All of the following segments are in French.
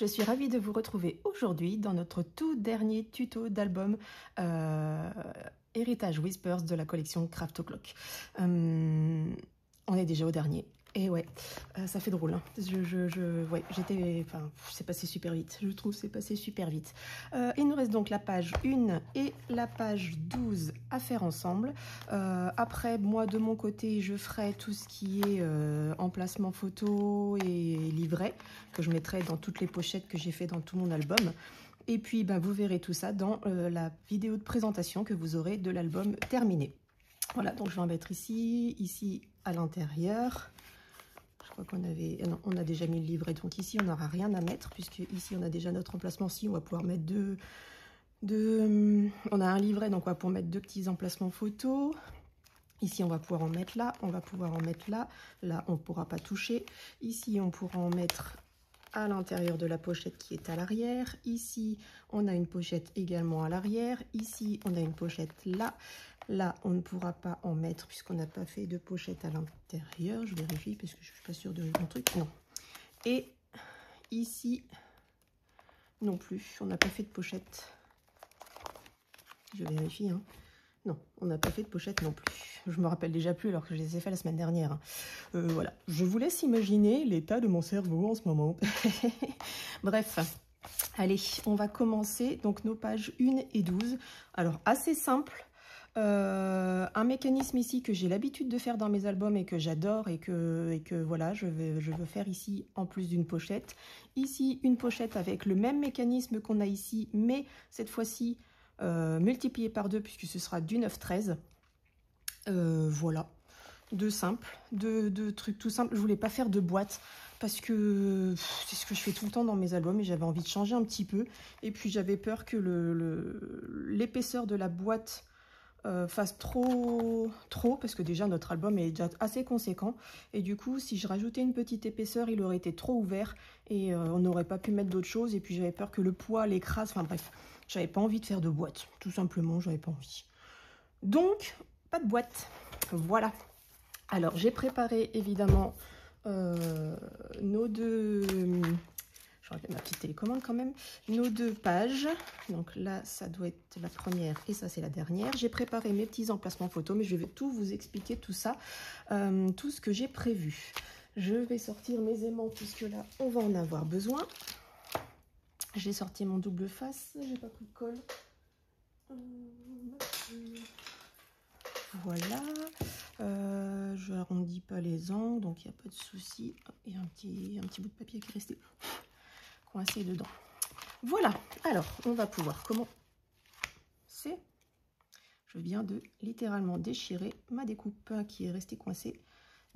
je suis ravie de vous retrouver aujourd'hui dans notre tout dernier tuto d'album Heritage Whispers de la collection Craft O'Clock. On est déjà au dernier. Et ouais, ça fait drôle. Hein. Ouais, c'est passé super vite. Je trouve c'est passé super vite. Il nous reste donc la page 1 et la page 12 à faire ensemble. Après, moi, de mon côté, je ferai tout ce qui est emplacement photo et livret, que je mettrai dans toutes les pochettes que j'ai fait dans tout mon album. Et puis, vous verrez tout ça dans la vidéo de présentation que vous aurez de l'album terminé. Voilà, donc je vais en mettre ici à l'intérieur. Je crois qu'on avait... Non, on a déjà mis le livret, donc ici on n'aura rien à mettre, puisque ici on a déjà notre emplacement. Si on va pouvoir mettre on a un livret, donc on va pouvoir mettre 2 petits emplacements photos. Ici on va pouvoir en mettre là, on va pouvoir en mettre là. Là on ne pourra pas toucher. Ici on pourra en mettre à l'intérieur de la pochette qui est à l'arrière. Ici on a une pochette également à l'arrière. Ici on a une pochette là. Là, on ne pourra pas en mettre puisqu'on n'a pas fait de pochette à l'intérieur. Je vérifie parce que je ne suis pas sûre de mon truc. Non. Et ici, non plus. On n'a pas fait de pochette. Je vérifie. Hein. Non, on n'a pas fait de pochette non plus. Je me rappelle déjà plus alors que je les ai fait la semaine dernière. Voilà. Je vous laisse imaginer l'état de mon cerveau en ce moment. Bref. Allez, on va commencer donc nos pages 1 et 12. Alors, assez simple. Un mécanisme ici que j'ai l'habitude de faire dans mes albums et que j'adore et que voilà, je veux faire ici en plus d'une pochette. Ici, une pochette avec le même mécanisme qu'on a ici, mais cette fois-ci multiplié par 2 puisque ce sera du 9-13. Voilà, de trucs tout simples. Je voulais pas faire de boîte parce que c'est ce que je fais tout le temps dans mes albums et j'avais envie de changer un petit peu. Et puis j'avais peur que l'épaisseur de la boîte fasse trop parce que déjà notre album est déjà assez conséquent et du coup si je rajoutais une petite épaisseur il aurait été trop ouvert et on n'aurait pas pu mettre d'autres choses et puis j'avais peur que le poids l'écrase, enfin bref, j'avais pas envie de faire de boîte, tout simplement j'avais pas envie, donc pas de boîte. Voilà, alors j'ai préparé évidemment nos deux... Je regarde ma petite télécommande quand même. Nos 2 pages. Donc là, ça doit être la première et ça, c'est la dernière. J'ai préparé mes petits emplacements photos, mais je vais tout vous expliquer, tout ça, tout ce que j'ai prévu. Je vais sortir mes aimants puisque là, on va en avoir besoin. J'ai sorti mon double face. J'ai pas pris de colle. Voilà. Je arrondis pas les angles, donc il n'y a pas de souci. Il y a un petit bout de papier qui est resté coincé dedans. Voilà, alors on va pouvoir commencer. Je viens de littéralement déchirer ma découpe qui est restée coincée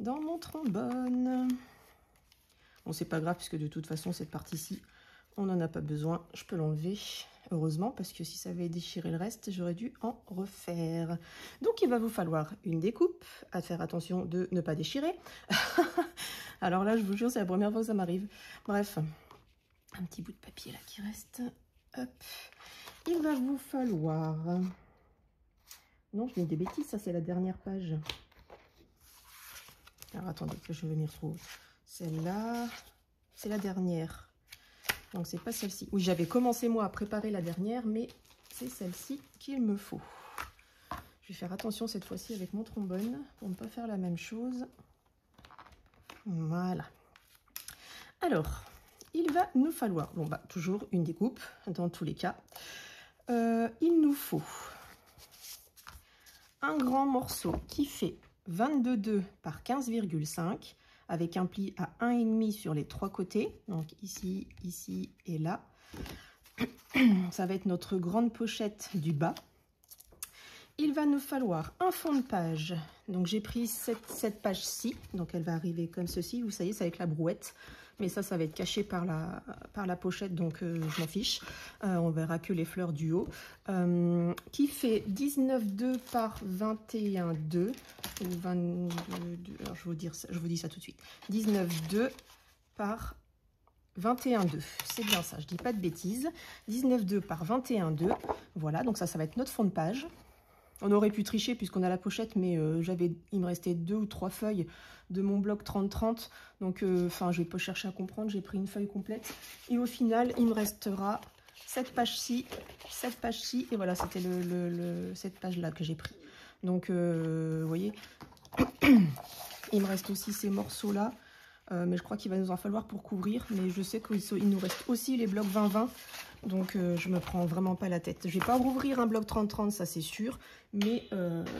dans mon trombone. Bon, c'est pas grave puisque de toute façon cette partie-ci on n'en a pas besoin, je peux l'enlever heureusement parce que si ça avait déchiré le reste j'aurais dû en refaire. Donc il va vous falloir une découpe, à faire attention de ne pas déchirer. Alors là je vous jure c'est la première fois que ça m'arrive. Bref, un petit bout de papier là qui reste. Hop. Il va vous falloir... Non, je mets des bêtises, ça c'est la dernière page. Alors attendez, que je vais venir sur celle-là. C'est la dernière. Donc c'est pas celle-ci. Oui, j'avais commencé moi à préparer la dernière, mais c'est celle-ci qu'il me faut. Je vais faire attention cette fois-ci avec mon trombone pour ne pas faire la même chose. Voilà. Alors... il va nous falloir, bon toujours une découpe dans tous les cas. Il nous faut un grand morceau qui fait 22,2 par 15,5 avec un pli à 1,5 sur les 3 côtés. Donc ici, ici et là. Ça va être notre grande pochette du bas. Il va nous falloir un fond de page. Donc j'ai pris cette page-ci. Donc elle va arriver comme ceci. Vous savez, c'est avec la brouette. Mais ça va être caché par la pochette, donc je m'en fiche. On verra que les fleurs du haut. Qui fait 19,2 par 21,2. Ou 22, alors je vous dis ça tout de suite. 19,2 par 21,2. C'est bien ça, je dis pas de bêtises. 19,2 par 21,2. Voilà, donc ça va être notre fond de page. On aurait pu tricher puisqu'on a la pochette, mais il me restait 2 ou 3 feuilles de mon bloc 30-30. Donc, enfin, je vais pas chercher à comprendre, j'ai pris une feuille complète. Et au final, il me restera cette page-ci, et voilà, c'était cette page-là que j'ai pris. Donc, vous voyez, il me reste aussi ces morceaux-là. Mais je crois qu'il va nous en falloir pour couvrir. Mais je sais qu'il nous reste aussi les blocs 20-20. Donc, je me prends vraiment pas la tête. Je vais pas rouvrir un bloc 30-30, ça c'est sûr. Mais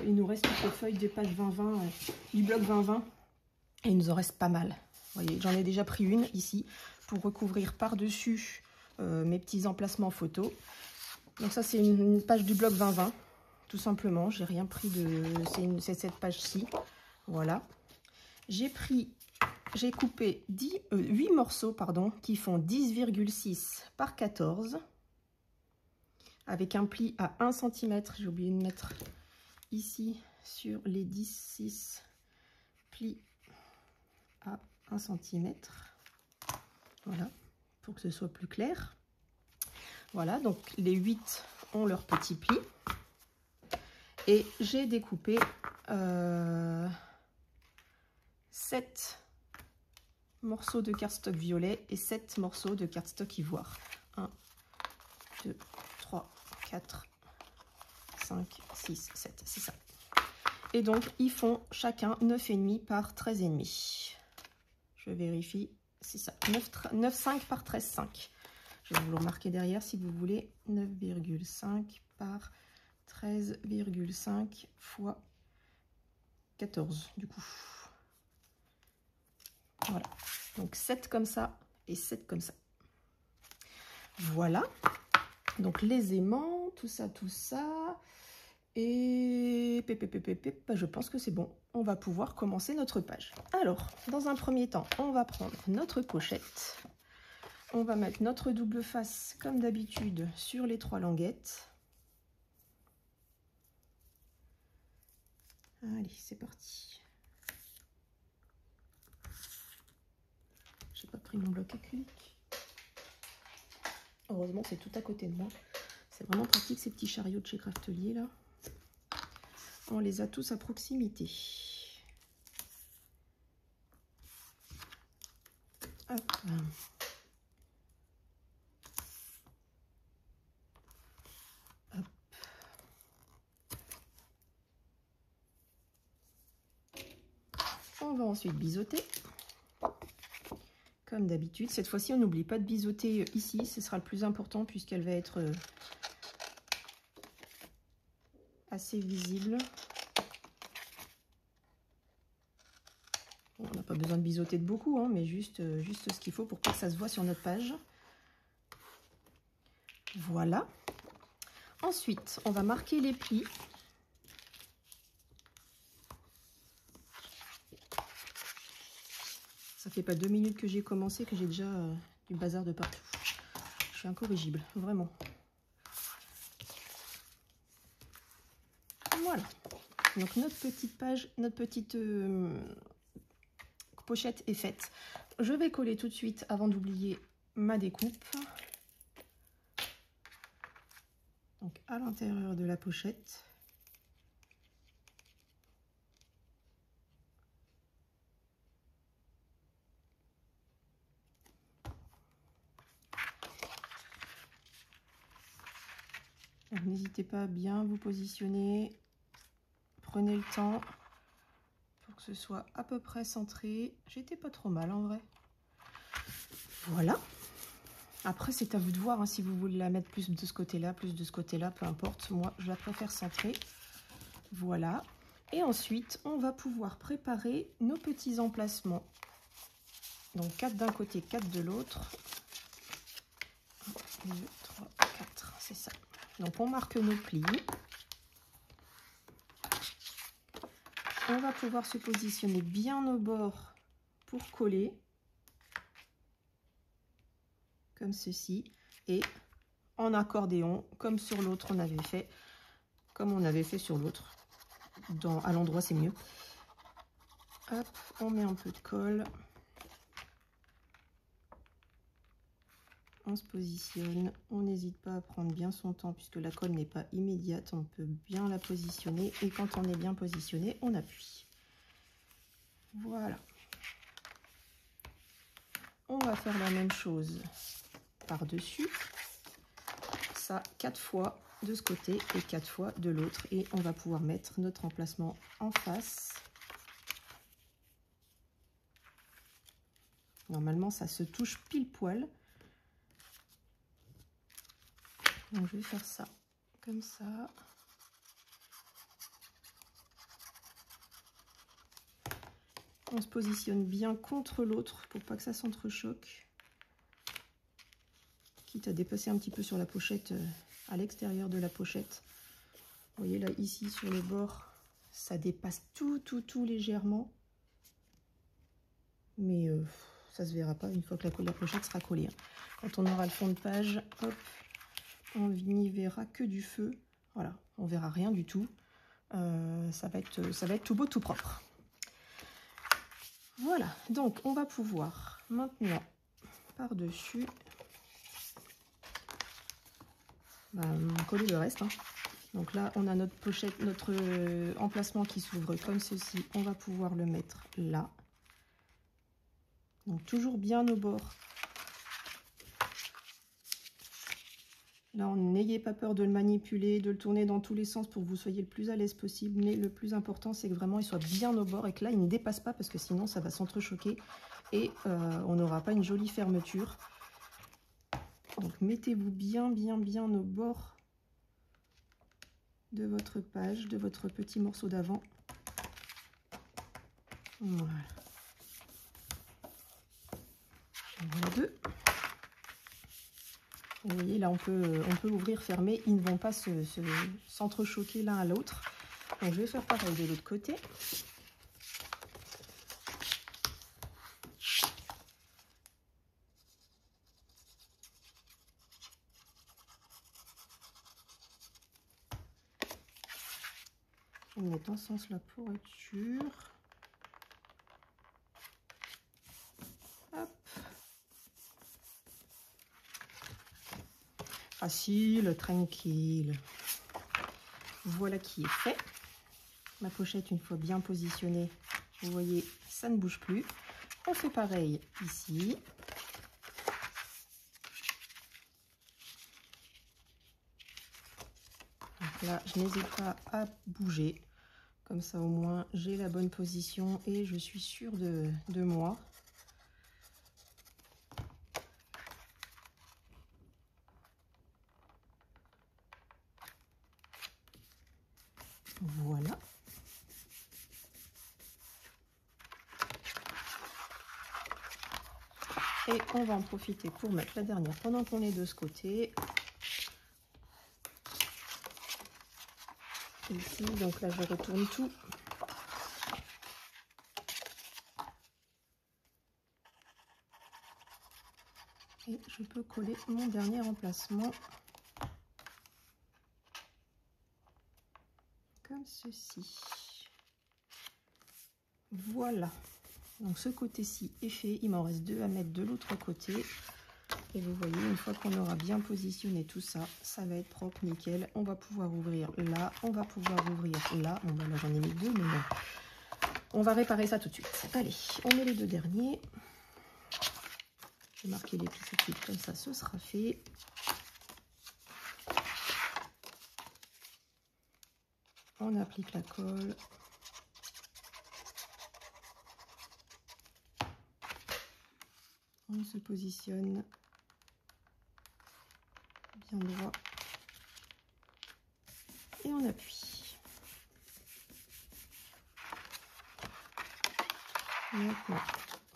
il nous reste toutes les feuilles des pages 20-20, du bloc 20-20. Et il nous en reste pas mal. Vous voyez, j'en ai déjà pris une ici pour recouvrir par-dessus mes petits emplacements photos. Donc ça, c'est une page du bloc 20-20, tout simplement. J'ai rien pris de... C'est cette page-ci. Voilà. J'ai coupé 8 morceaux pardon, qui font 10,6 par 14 avec un pli à 1 cm. J'ai oublié de mettre ici sur les 10,6 plis à 1 cm. Voilà, pour que ce soit plus clair. Voilà, donc les 8 ont leur petit pli. Et j'ai découpé 7 morceaux de cardstock violet et 7 morceaux de cardstock ivoire. 1, 2, 3, 4, 5, 6, 7, c'est ça. Et donc, ils font chacun 9,5 par 13,5. Je vérifie, c'est ça, 9,5 par 13,5. Je vais vous le remarquer derrière si vous voulez. 9,5 par 13,5 fois 14, du coup. Voilà, donc 7 comme ça et 7 comme ça. Voilà, donc les aimants, tout ça. Et je pense que c'est bon, on va pouvoir commencer notre page. Alors, dans un premier temps, on va prendre notre pochette. On va mettre notre double face, comme d'habitude, sur les 3 languettes. Allez, c'est parti. J'ai pas pris mon bloc acrylique. Heureusement, c'est tout à côté de moi. C'est vraiment pratique, ces petits chariots de chez Craftelier, là. On les a tous à proximité. Hop. Hop. On va ensuite biseauter. Comme d'habitude, cette fois-ci, on n'oublie pas de biseauter ici. Ce sera le plus important puisqu'elle va être assez visible. Bon, on n'a pas besoin de biseauter de beaucoup, hein, mais juste ce qu'il faut pour pas que ça se voit sur notre page. Voilà. Ensuite, on va marquer les plis. Ça fait pas 2 minutes que j'ai commencé que j'ai déjà du bazar de partout. Je suis incorrigible, vraiment. Voilà. Donc notre petite page, notre petite pochette est faite. Je vais coller tout de suite avant d'oublier ma découpe. Donc à l'intérieur de la pochette. N'hésitez pas à bien vous positionner. Prenez le temps pour que ce soit à peu près centré. J'étais pas trop mal en vrai. Voilà. Après, c'est à vous de voir hein, si vous voulez la mettre plus de ce côté-là, plus de ce côté-là, peu importe. Moi, je la préfère centrée. Voilà. Et ensuite, on va pouvoir préparer nos petits emplacements. Donc, 4 d'un côté, 4 de l'autre. 1, 2, 3, 4, c'est ça. Donc, on marque nos plis. On va pouvoir se positionner bien au bord pour coller. Comme ceci. Et en accordéon, comme sur l'autre, on avait fait. Comme on avait fait sur l'autre. À l'endroit, c'est mieux. Hop, on met un peu de colle. on se positionne, on n'hésite pas à prendre bien son temps puisque la colle n'est pas immédiate, on peut bien la positionner et quand on est bien positionné, on appuie. Voilà. On va faire la même chose par-dessus, ça 4 fois de ce côté et 4 fois de l'autre et on va pouvoir mettre notre emplacement en face. Normalement, ça se touche pile poil. Donc, je vais faire ça comme ça. On se positionne bien contre l'autre pour pas que ça s'entrechoque. Quitte à dépasser un petit peu sur la pochette, à l'extérieur de la pochette. Vous voyez là, ici, sur le bord, ça dépasse tout légèrement. Mais ça se verra pas une fois que la pochette sera collée. Quand on aura le fond de page, hop, on n'y verra que du feu. Voilà, on verra rien du tout. Ça va être tout beau, tout propre. Voilà, donc on va pouvoir maintenant par-dessus coller le reste. Donc là, on a notre pochette, notre emplacement qui s'ouvre comme ceci. On va pouvoir le mettre là. Donc toujours bien au bord. Là, n'ayez pas peur de le manipuler, de le tourner dans tous les sens pour que vous soyez le plus à l'aise possible. Mais le plus important, c'est que vraiment, il soit bien au bord et que là, il ne dépasse pas parce que sinon, ça va s'entrechoquer et on n'aura pas une jolie fermeture. Donc, mettez-vous bien au bord de votre page, de votre petit morceau d'avant. Voilà. Voilà deux. Vous voyez, là, on peut ouvrir, fermer. Ils ne vont pas s'entrechoquer l'un à l'autre. Donc, je vais faire pareil de l'autre côté. Je vais mettre dans ce sens-là pour être sûr. Hop. Facile, tranquille. Voilà qui est fait. Ma pochette, une fois bien positionnée, vous voyez, ça ne bouge plus. On fait pareil ici. Donc là, je n'hésite pas à bouger. Comme ça, au moins, j'ai la bonne position et je suis sûre de moi. Voilà. Et on va en profiter pour mettre la dernière pendant qu'on est de ce côté. Ici, donc là, je retourne tout. Et je peux coller mon dernier emplacement. Comme ceci. Voilà. Donc ce côté-ci est fait. Il m'en reste deux à mettre de l'autre côté. Et vous voyez, une fois qu'on aura bien positionné tout ça, ça va être propre, nickel. On va pouvoir ouvrir là, on va pouvoir ouvrir là. Bon, ben là, j'en ai mis deux, mais bon. On va réparer ça tout de suite. Allez, on met les deux derniers. Je vais marquer les plis tout de suite, comme ça, ce sera fait. On applique la colle. On se positionne bien droit et on appuie. Maintenant,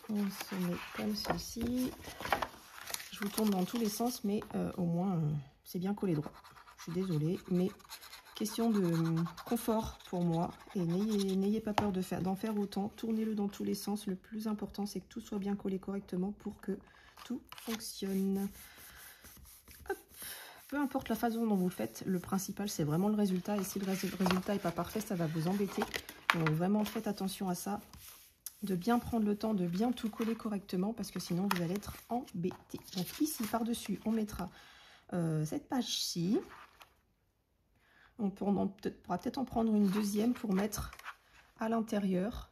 on se met comme ceci. Je vous tourne dans tous les sens, mais au moins c'est bien collé droit. Je suis désolée, mais question de confort pour moi. Et n'ayez pas peur d'en faire autant. Tournez-le dans tous les sens. Le plus important, c'est que tout soit bien collé correctement pour que tout fonctionne. Hop. Peu importe la façon dont vous le faites, le principal, c'est vraiment le résultat. Et si le résultat n'est pas parfait, ça va vous embêter. Donc vraiment, faites attention à ça. de bien prendre le temps de bien tout coller correctement parce que sinon vous allez être embêté. Donc ici par-dessus on mettra cette page-ci. On pourra peut-être en prendre une deuxième pour mettre à l'intérieur.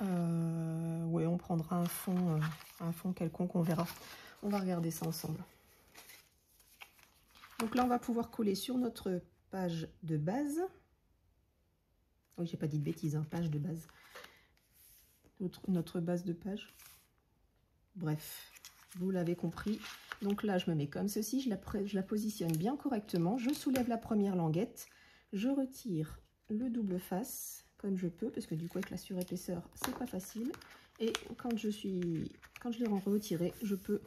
Oui, on prendra un fond quelconque, on verra. On va regarder ça ensemble. Donc là, on va pouvoir coller sur notre page de base. Oui, j'ai pas dit de bêtises, hein, page de base. Notre base de page. Bref, vous l'avez compris. Donc là, je me mets comme ceci, je la positionne bien correctement. Je soulève la première languette, je retire le double face comme je peux, parce que du coup, avec la surépaisseur, c'est pas facile. Et quand je l'ai retirée, je peux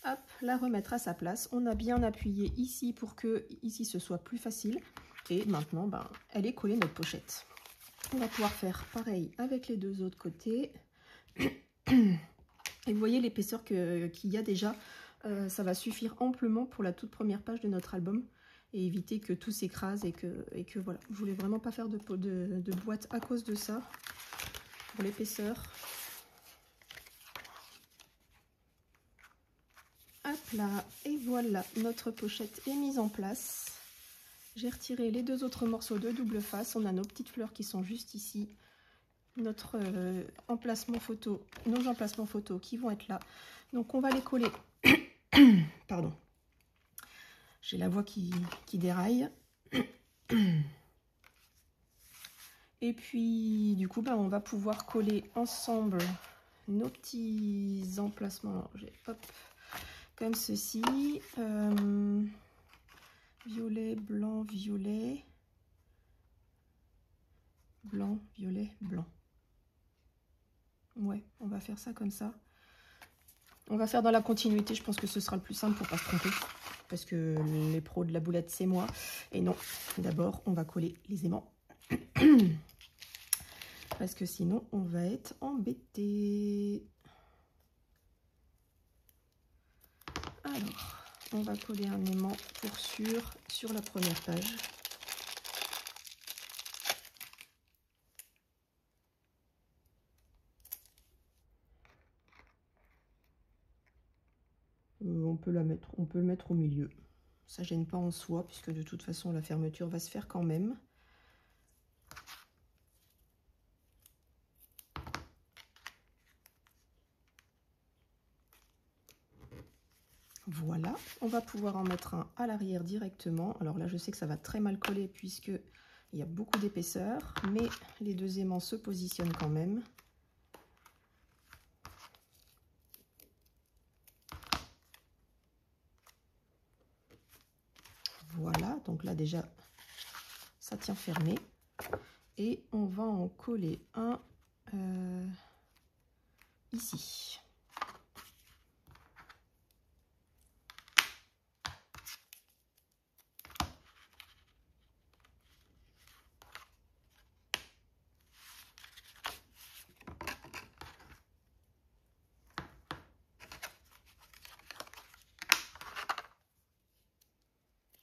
hop, la remettre à sa place. On a bien appuyé ici pour que ici ce soit plus facile. Et maintenant, ben, elle est collée notre pochette. On va pouvoir faire pareil avec les deux autres côtés. Et vous voyez l'épaisseur qu'il y a déjà. Ça va suffire amplement pour la toute première page de notre album. Et éviter que tout s'écrase et que voilà. Je voulais vraiment pas faire de boîte à cause de ça. Pour l'épaisseur. Hop là, et voilà, notre pochette est mise en place. J'ai retiré les deux autres morceaux de double face. On a nos petites fleurs qui sont juste ici. Notre emplacement photo, nos emplacements photos qui vont être là. Donc on va les coller. Pardon. J'ai la voix qui déraille. Et puis du coup, ben, on va pouvoir coller ensemble nos petits emplacements. Hop. Comme ceci, violet, blanc, violet, blanc, violet, blanc. Ouais, on va faire ça comme ça. On va faire dans la continuité, je pense que ce sera le plus simple pour pas se tromper. Parce que les pros de la boulette, c'est moi. Et non, d'abord, on va coller les aimants. Parce que sinon, on va être embêté. Alors, on va coller un aimant pour sûr sur la première page. On peut le mettre au milieu. Ça gêne pas en soi, puisque de toute façon, la fermeture va se faire quand même. Voilà, on va pouvoir en mettre un à l'arrière directement. Alors là, je sais que ça va très mal coller puisque il y a beaucoup d'épaisseur, mais les deux aimants se positionnent quand même. Voilà, donc là déjà, ça tient fermé. Et on va en coller un ici.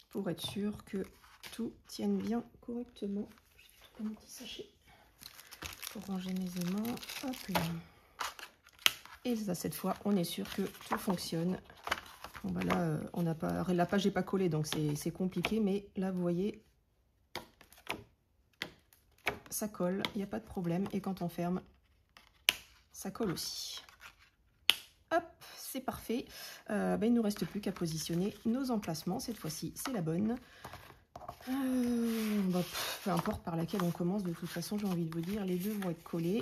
Pour être sûr que tout tienne bien correctement. Je vais un petit sachet pour ranger mes aimants. Hop là. Et là, cette fois, on est sûr que tout fonctionne. Bon, bah là, on n'a pas, la page n'est pas collée, donc c'est compliqué. Mais là, vous voyez, ça colle, il n'y a pas de problème. Et quand on ferme, ça colle aussi. Hop, c'est parfait. Il ne nous reste plus qu'à positionner nos emplacements. Cette fois-ci, c'est la bonne. Peu importe par laquelle on commence, de toute façon, j'ai envie de vous dire, les deux vont être collés.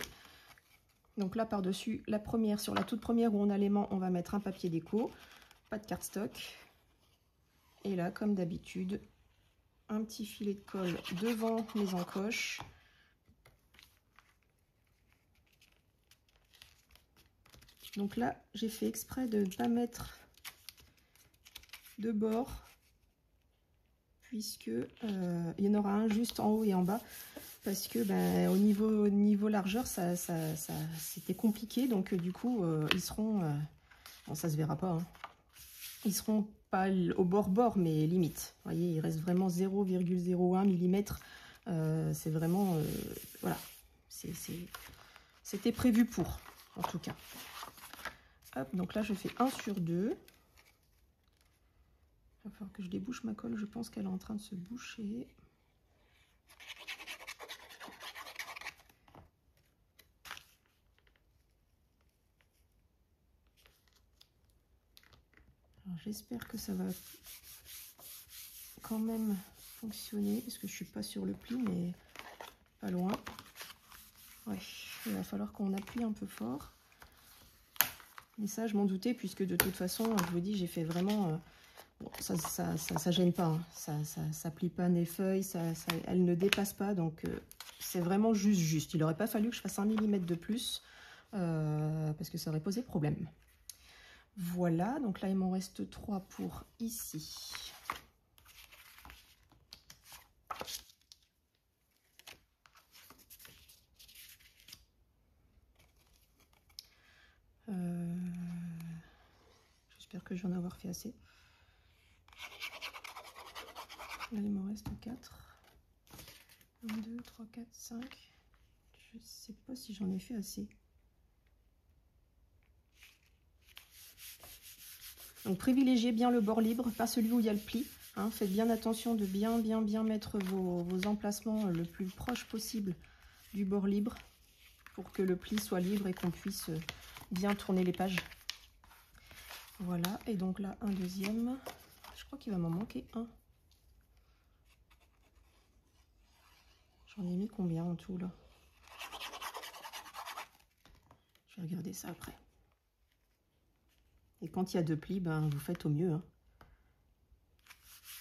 Donc là, par-dessus, la première, sur la toute première où on a l'aimant, on va mettre un papier déco. Pas de cardstock. Et là, comme d'habitude, un petit filet de colle devant mes encoches. Donc là, j'ai fait exprès de ne pas mettre de bord, puisque il y en aura un juste en haut et en bas, parce que au niveau largeur, c'était compliqué. Donc du coup, ils seront, bon, ça se verra pas, hein. Ils seront pas au bord, mais limite. Vous voyez, il reste vraiment 0,01 mm. C'est vraiment, voilà, C'était prévu pour, en tout cas. Hop, donc là, je fais 1 sur 2. Il va falloir que je débouche ma colle. Je pense qu'elle est en train de se boucher. J'espère que ça va quand même fonctionner, parce que je suis pas sur le pli, mais pas loin. Ouais, il va falloir qu'on appuie un peu fort. Mais ça, je m'en doutais, puisque de toute façon, je vous dis, j'ai fait vraiment... bon, ça gêne pas, hein. Ça plie pas mes feuilles, elle ne dépasse pas, donc c'est vraiment juste. Il n'aurait pas fallu que je fasse 1 mm de plus, parce que ça aurait posé problème. Voilà, donc là, il m'en reste 3 pour ici. J'espère que je vais en avoir fait assez. Là, il m'en reste 4. 1, 2, 3, 4, 5. Je sais pas si j'en ai fait assez. Donc privilégiez bien le bord libre, pas celui où il y a le pli. Hein. Faites bien attention de bien mettre vos emplacements le plus proche possible du bord libre pour que le pli soit libre et qu'on puisse bien tourner les pages. Voilà, et donc là, un deuxième. Je crois qu'il va m'en manquer un. J'en ai mis combien en tout là? Je vais regarder ça après. Et quand il y a 2 plis, ben, vous faites au mieux. Hein.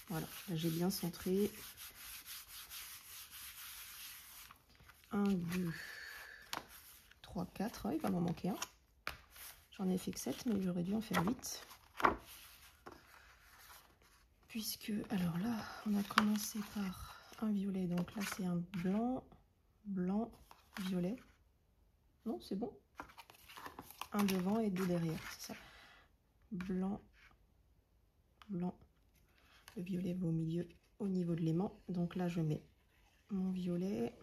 Voilà, là j'ai bien centré. 1, 2, 3, 4. Oh, il va m'en manquer un. J'en ai fait que 7, mais j'aurais dû en faire 8. Puisque, alors là, on a commencé par un violet. Donc là, c'est un blanc, blanc, violet. Non, c'est bon. Un devant et 2 derrière, c'est ça. Blanc, blanc. Le violet va au milieu, au niveau de l'aimant. Donc là, je mets mon violet.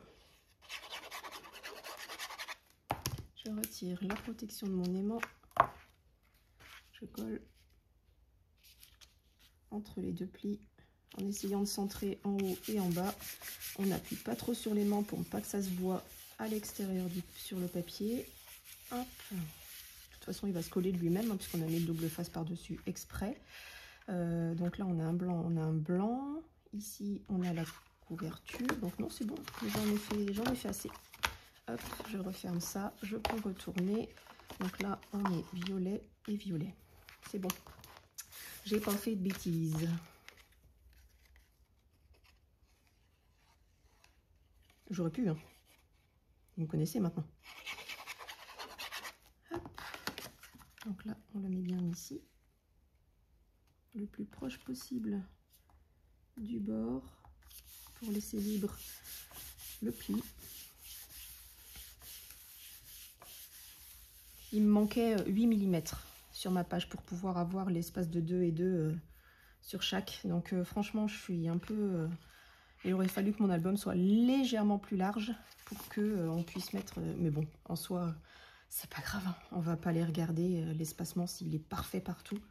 Je retire la protection de mon aimant. Je colle entre les 2 plis en essayant de centrer en haut et en bas. On n'appuie pas trop sur l'aimant pour pas que ça se voit à l'extérieur sur le papier. Hop. De toute façon, il va se coller de lui-même hein, puisqu'on a mis le double face par-dessus exprès. Donc là, on a un blanc, on a un blanc. Ici, on a la couverture. Donc non, c'est bon. J'en ai fait assez. Hop, je referme ça. Je peux retourner. Donc là, on est violet et violet. C'est bon. J'ai pas fait de bêtises. J'aurais pu, hein. Vous me connaissez maintenant. Hop. Donc là, on le met bien ici. Le plus proche possible du bord pour laisser libre le pli. Il me manquait 8 mm sur ma page pour pouvoir avoir l'espace de 2 et 2 sur chaque. Donc franchement, je suis un peu... il aurait fallu que mon album soit légèrement plus large pour que on puisse mettre... mais bon, en soi, c'est pas grave. Hein. On va pas aller regarder l'espacement s'il est parfait partout.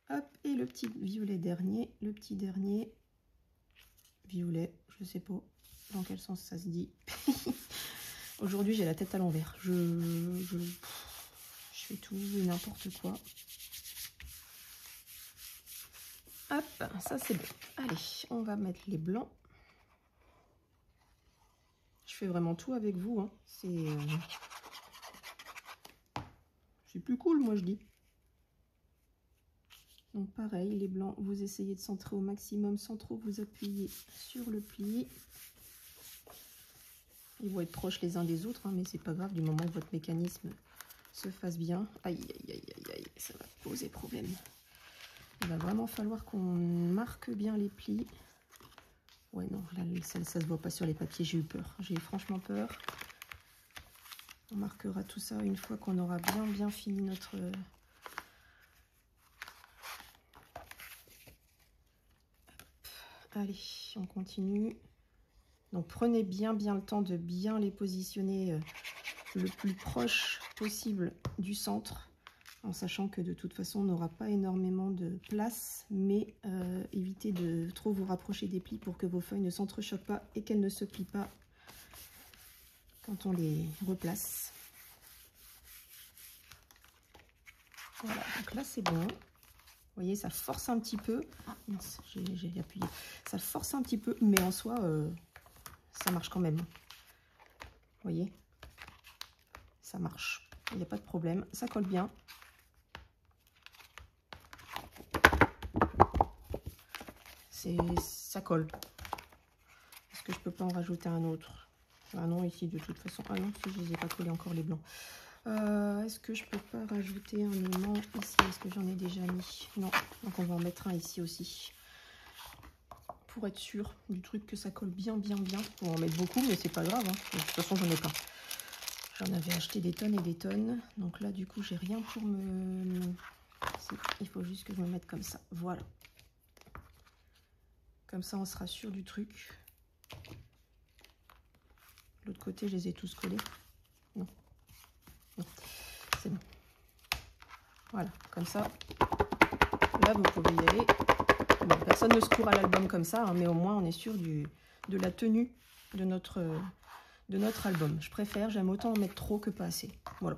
Hop, et le petit violet dernier, le petit dernier violet, je sais pas dans quel sens ça se dit. Aujourd'hui, j'ai la tête à l'envers. Je fais tout et n'importe quoi. Hop, ça c'est bon. Allez, on va mettre les blancs. Je fais vraiment tout avec vous. Hein. C'est plus cool, moi je dis. Donc pareil, les blancs, vous essayez de centrer au maximum sans trop vous appuyer sur le pli. Ils vont être proches les uns des autres, hein, mais c'est pas grave du moment que votre mécanisme se fasse bien. Aïe, aïe, aïe, aïe, aïe, ça va poser problème. Il va vraiment falloir qu'on marque bien les plis. Ouais, non, là, ça se voit pas sur les papiers, j'ai eu peur. J'ai franchement peur. On marquera tout ça une fois qu'on aura bien fini notre... Allez, on continue. Donc prenez bien le temps de bien les positionner le plus proche possible du centre, en sachant que de toute façon on n'aura pas énormément de place, mais évitez de trop vous rapprocher des plis pour que vos feuilles ne s'entrechoquent pas et qu'elles ne se plient pas quand on les replace. Voilà, donc là c'est bon. Vous voyez, ça force un petit peu. Ah mince, j'ai appuyé. Ça force un petit peu, mais en soi, ça marche quand même. Vous voyez, ça marche. Il n'y a pas de problème. Ça colle bien. Ça colle. Est-ce que je peux pas en rajouter un autre? Ah non, ici de toute façon. Ah non, si je les ai pas collés encore les blancs. Est-ce que je peux pas rajouter un aimant ici? Est-ce que j'en ai déjà mis? Non, donc on va en mettre un ici aussi. Pour être sûr du truc que ça colle bien. On va en mettre beaucoup, mais c'est pas grave. Hein. De toute façon, j'en ai pas. J'en avais acheté des tonnes et des tonnes. Donc là, du coup, j'ai rien pour me... Il faut juste que je me mette comme ça. Voilà. Comme ça, on sera sûr du truc. L'autre côté, je les ai tous collés. Non. Non. C'est bon. Voilà. Comme ça. Là, vous pouvez y aller. Bon, personne ne se court à l'album comme ça, hein, mais au moins, on est sûr de la tenue de notre album. Je préfère, j'aime autant en mettre trop que pas assez. Voilà.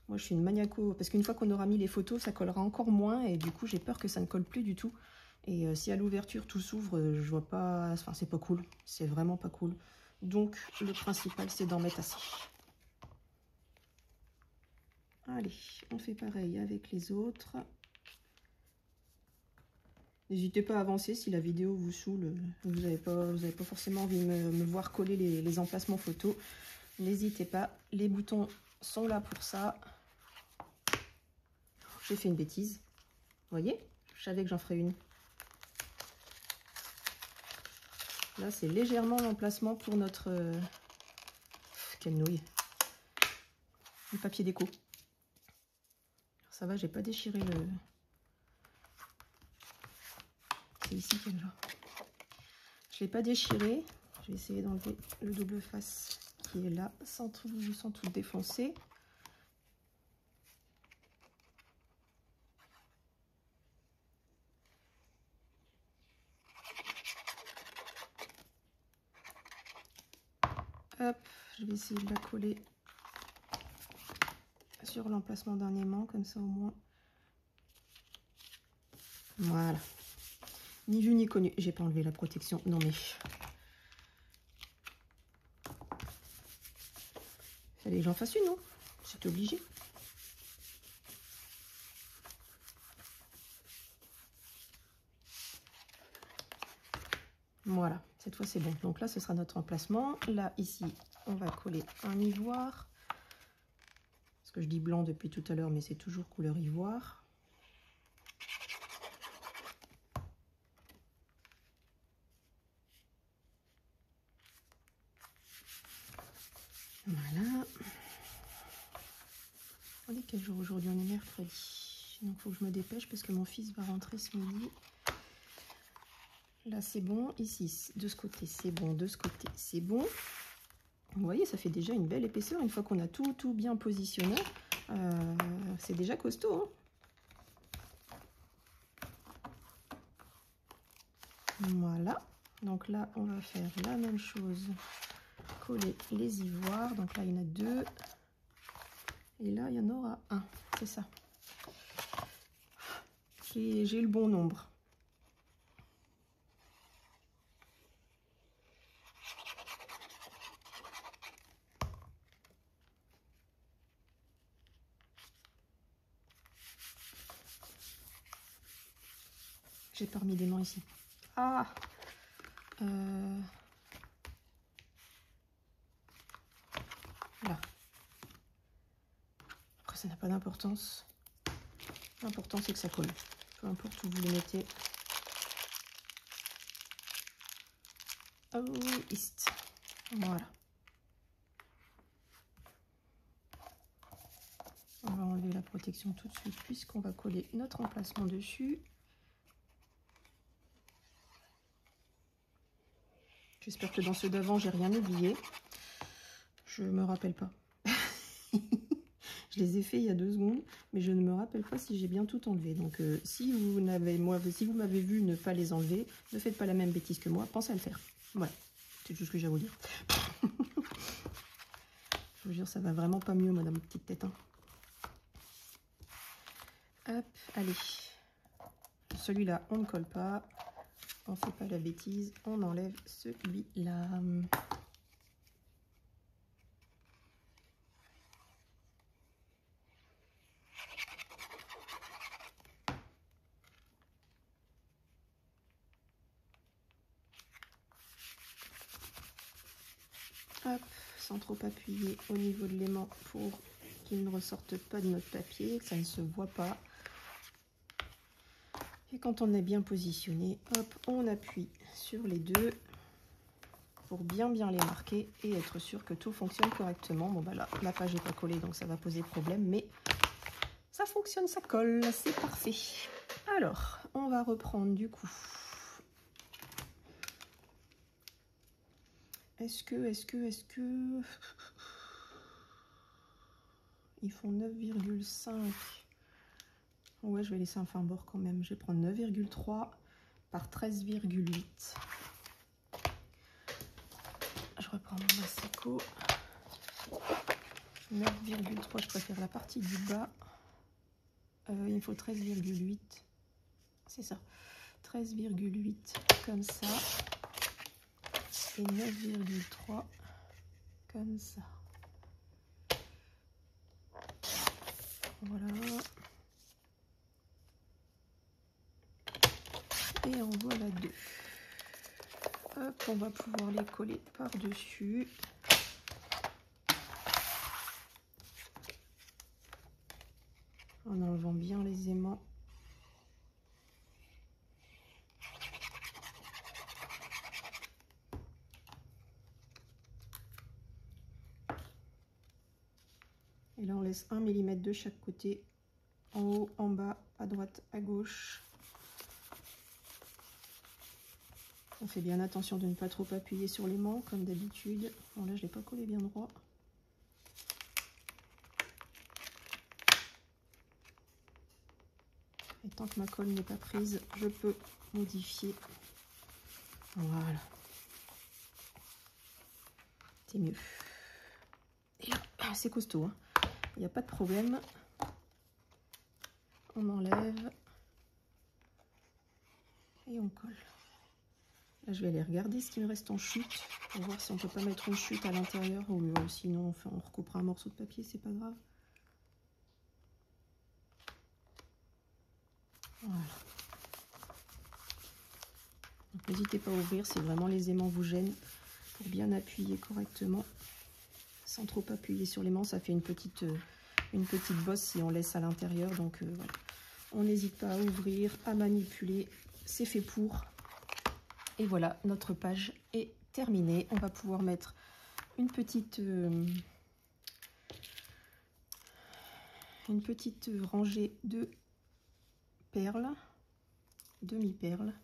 Moi, je suis une maniaco, parce qu'une fois qu'on aura mis les photos, ça collera encore moins, et du coup, j'ai peur que ça ne colle plus du tout. Et si à l'ouverture, tout s'ouvre, je vois pas... Enfin, c'est pas cool. C'est vraiment pas cool. Donc, le principal, c'est d'en mettre assez. Allez, on fait pareil avec les autres. N'hésitez pas à avancer si la vidéo vous saoule, vous n'avez pas forcément envie de me voir coller les emplacements photos. N'hésitez pas, les boutons sont là pour ça. J'ai fait une bêtise. Vous voyez? Je savais que j'en ferais une. Là, c'est légèrement l'emplacement pour notre... quelle nouille. Le papier déco. Ça va, j'ai pas déchiré le... C'est ici qu'elle va. Je l'ai pas déchiré. Je vais essayer d'enlever le double face qui est là, sans tout défoncer. Hop, je vais essayer de la coller sur l'emplacement d'un aimant, comme ça au moins. Voilà. Ni vu ni connu. J'ai pas enlevé la protection. Non mais... Fallait que j'en fasse une, non? C'est obligé. Voilà, cette fois c'est bon. Donc là, ce sera notre emplacement. Là, ici, on va coller un ivoire. Parce que je dis blanc depuis tout à l'heure, mais c'est toujours couleur ivoire. Voilà. On est quel jour aujourd'hui? On est mercredi. Donc il faut que je me dépêche parce que mon fils va rentrer ce midi. Là c'est bon. Ici, de ce côté c'est bon. De ce côté c'est bon. Vous voyez, ça fait déjà une belle épaisseur. Une fois qu'on a tout bien positionné, c'est déjà costaud. Hein. Voilà. Donc là, on va faire la même chose. Coller les ivoires. Donc là, il y en a deux. Et là, il y en aura un. C'est ça. J'ai le bon nombre. J'ai pas remis d'aimant ici. Ah Là. Après, ça n'a pas d'importance. L'important, c'est que ça colle. Peu importe où vous les mettez. Oh, ist. Voilà. On va enlever la protection tout de suite puisqu'on va coller notre emplacement dessus. J'espère que dans ceux d'avant, j'ai rien oublié. Je me rappelle pas. Je les ai fait il y a 2 secondes, mais je ne me rappelle pas si j'ai bien tout enlevé. Donc si vous m'avez vu ne pas les enlever, ne faites pas la même bêtise que moi, pensez à le faire. Voilà, c'est tout ce que j'ai à vous dire. Je vous jure, ça va vraiment pas mieux, madame petite tête. Hein. Hop, allez. Celui-là, on ne colle pas. On ne fait pas la bêtise. On enlève celui-là. Hop, sans trop appuyer au niveau de l'aimant pour qu'il ne ressorte pas de notre papier, que ça ne se voit pas. Et quand on est bien positionné, hop, on appuie sur les deux pour bien les marquer et être sûr que tout fonctionne correctement. Bon bah là, la page n'est pas collée, donc ça va poser problème, mais ça fonctionne, ça colle, c'est parfait. Alors, on va reprendre du coup. Est-ce que... Ils font 9,5. Ouais, je vais laisser un fin bord quand même. Je vais prendre 9,3 par 13,8. Je reprends mon massicot. 9,3, je préfère la partie du bas. Il me faut 13,8. C'est ça. 13,8 comme ça. Et 9,3 comme ça. Voilà. Et en voilà 2. Hop, on va pouvoir les coller par-dessus. En enlevant bien les aimants. Et là, on laisse 1 mm de chaque côté. En haut, en bas, à droite, à gauche. On fait bien attention de ne pas trop appuyer sur l'aimant, comme d'habitude. Bon, là, je ne l'ai pas collé bien droit. Et tant que ma colle n'est pas prise, je peux modifier. Voilà. C'est mieux. Et là, c'est costaud. Hein. Il n'y a pas de problème. On enlève. Et on colle. Là, je vais aller regarder ce qui me reste en chute. Pour voir si on peut pas mettre une chute à l'intérieur. Ou sinon, on recoupera un morceau de papier, c'est pas grave. Voilà. N'hésitez pas à ouvrir si vraiment les aimants vous gênent pour bien appuyer correctement. Sans trop appuyer sur l'aimant, ça fait une petite bosse si on laisse à l'intérieur. Donc voilà. On n'hésite pas à ouvrir, à manipuler. C'est fait pour. Et voilà, notre page est terminée. On va pouvoir mettre une petite rangée de perles, demi-perles.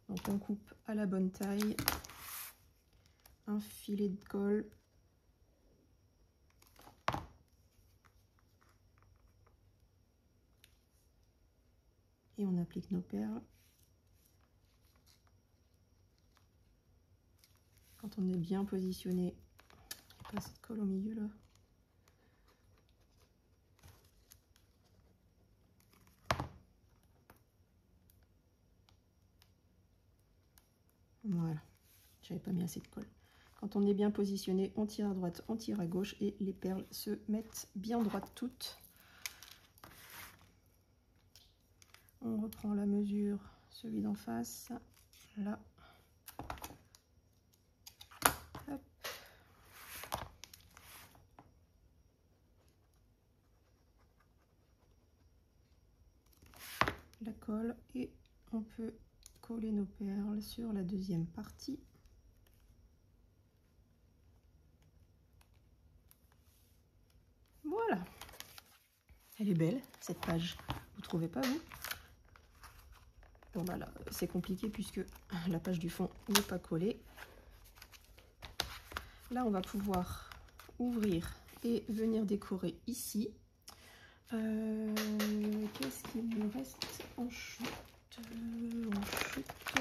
Donc on coupe à la bonne taille, un filet de colle. Et on applique nos perles. Quand on est bien positionné, pas cette colle au milieu là. Voilà, j'avais pas mis assez de colle. Quand on est bien positionné, on tire à droite, on tire à gauche et les perles se mettent bien droites toutes. On reprend la mesure, celui d'en face, là. Hop. La colle et on peut coller nos perles sur la deuxième partie. Voilà. Elle est belle, cette page. Vous trouvez pas, vous? Bon, bah là, c'est compliqué puisque la page du fond n'est pas collée. Là, on va pouvoir ouvrir et venir décorer ici. Qu'est-ce qu'il me reste en chute? Oh,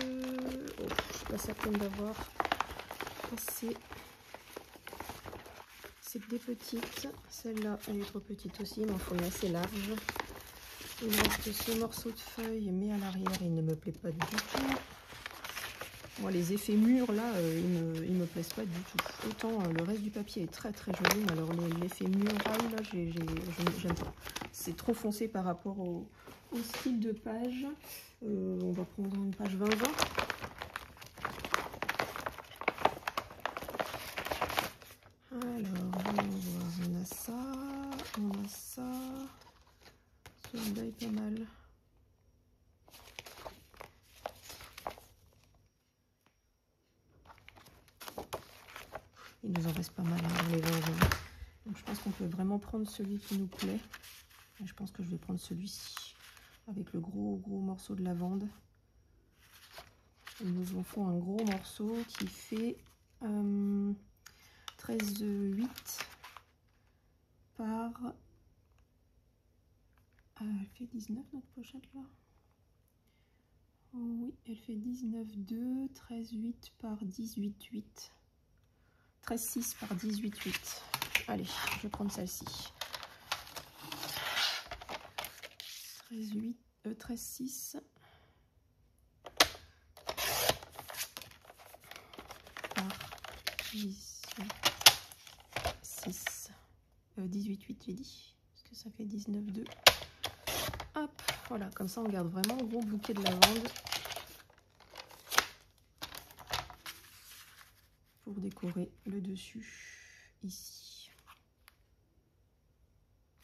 je suis pas certaine d'avoir assez. C'est des petites. Celle-là, elle est trop petite aussi, il m'en faut une assez large. Il me reste ce morceau de feuille, mais à l'arrière, il ne me plaît pas du tout. Moi, les effets mûrs, là, ils me plaisent pas du tout. Autant le reste du papier est très très joli, mais alors l'effet muraille, là, j'aime pas. C'est trop foncé par rapport au style de page. On va prendre une page 20-20. Alors, voyons voir, on a ça, on a ça. Celui-là est pas mal. Il nous en reste pas mal hein, dans les 20. Donc je pense qu'on peut vraiment prendre celui qui nous plaît. Et je pense que je vais prendre celui-ci avec le gros morceau de lavande. Il nous en faut un gros morceau qui fait 13,8 par... elle fait 19 notre pochette là. Oh, oui, elle fait 19,2, 13,8 par 18,8. 13,6 par 18,8. Allez, je vais prendre celle-ci. 13,6 par 18,6. 18,8 j'ai dit. Parce que ça fait 19,2. Hop, voilà, comme ça on garde vraiment un gros bouquet de lavande. Pour décorer le dessus ici.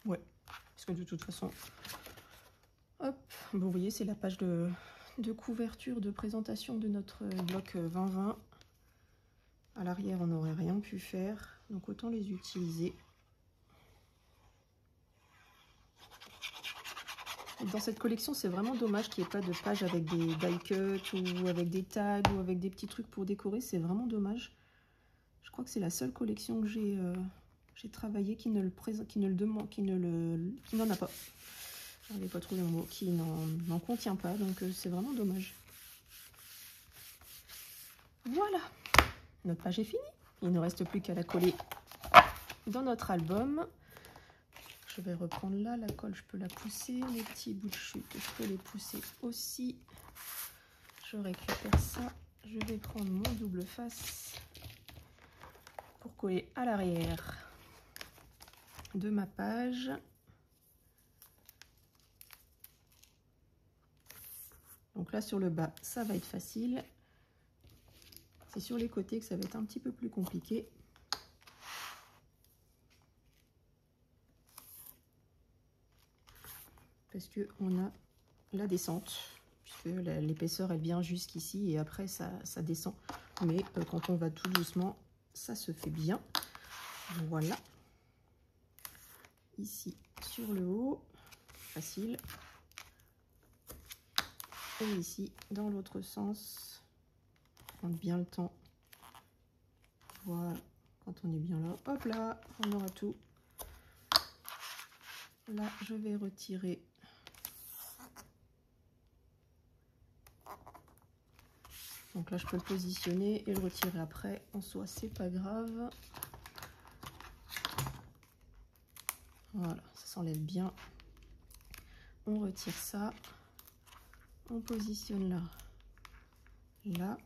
Ouais, parce que de toute façon, hop, vous voyez, c'est la page de couverture, de présentation de notre bloc 20-20. À l'arrière, on n'aurait rien pu faire, donc autant les utiliser. Dans cette collection, c'est vraiment dommage qu'il n'y ait pas de page avec des die cuts ou avec des tags ou avec des petits trucs pour décorer. C'est vraiment dommage. Je crois que c'est la seule collection que j'ai travaillé qui n'en a pas. Je n'avais pas trouvé un mot, qui n'en contient pas, donc c'est vraiment dommage. Voilà, notre page est finie. Il ne reste plus qu'à la coller dans notre album. Je vais reprendre là, la colle, je peux la pousser. Les petits bouts de chute, je peux les pousser aussi. Je récupère ça. Je vais prendre mon double face pour coller à l'arrière de ma page. Donc là sur le bas, ça va être facile. C'est sur les côtés que ça va être un petit peu plus compliqué. Parce que on a la descente, puisque l'épaisseur elle vient jusqu'ici et après ça descend. Mais quand on va tout doucement, ça se fait bien. Voilà. Ici sur le haut, facile. Et ici dans l'autre sens, prendre bien le temps. Voilà, quand on est bien là, hop là, on aura tout. Là, je vais retirer donc là, je peux le positionner et le retirer après. En soi, c'est pas grave. Voilà, ça s'enlève bien. On retire ça. On positionne là. Là.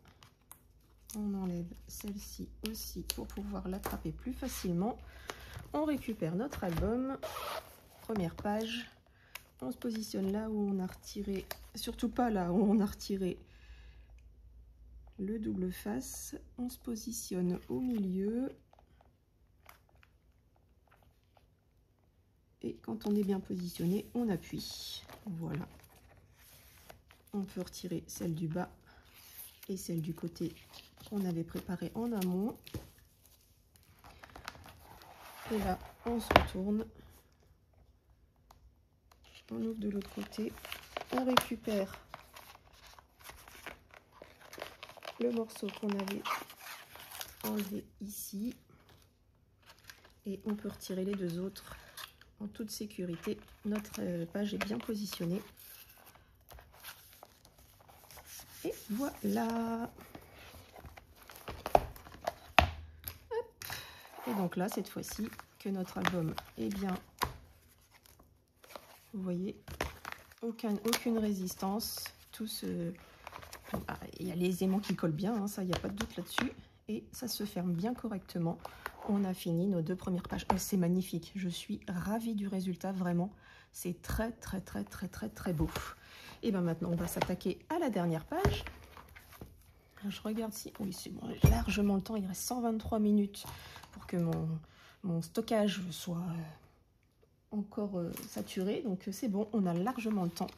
On enlève celle-ci aussi pour pouvoir l'attraper plus facilement. On récupère notre album. Première page. On se positionne là où on a retiré, surtout pas là où on a retiré le double face. On se positionne au milieu. Et quand on est bien positionné, on appuie. Voilà. On peut retirer celle du bas et celle du côté qu'on avait préparé en amont. Et là, on se retourne. On ouvre de l'autre côté. On récupère le morceau qu'on avait enlevé ici. et on peut retirer les deux autres en toute sécurité. Notre page est bien positionnée. Et voilà. Hop. Et donc là, cette fois-ci, que notre album est bien, vous voyez, aucune résistance. Tout ce... il y a les aimants qui collent bien, hein, ça, il n'y a pas de doute là-dessus. Et ça se ferme bien correctement. On a fini nos 2 premières pages. Oh, c'est magnifique. Je suis ravie du résultat, vraiment. C'est très, très, très, très, très, très beau. Et bien maintenant, on va s'attaquer à la dernière page. Je regarde si... Oui, c'est bon, largement le temps. Il reste 123 minutes pour que mon stockage soit encore saturé. Donc, c'est bon, on a largement le temps.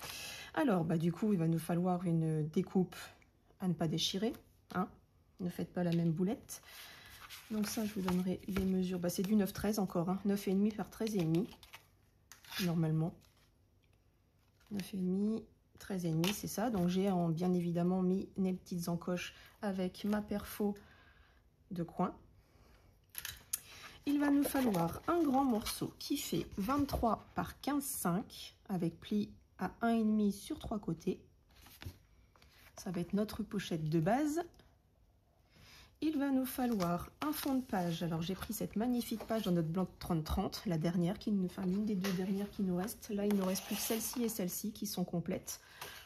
Alors, bah, du coup, il va nous falloir une découpe à ne pas déchirer. Hein. Ne faites pas la même boulette. Donc ça, je vous donnerai les mesures. Bah, c'est du 9,13 encore. Hein. 9,5 par 13,5. Normalement. 9,5, 13,5, c'est ça. Donc j'ai bien évidemment mis mes petites encoches avec ma perfo de coin. Il va nous falloir un grand morceau qui fait 23 par 15,5 avec pli à 1,5 sur 3 côtés. Ça va être notre pochette de base. Il va nous falloir un fond de page. Alors j'ai pris cette magnifique page dans notre bloc 30-30, la dernière, enfin l'une des 2 dernières qui nous restent. Là il nous reste plus que celle-ci et celle-ci qui sont complètes.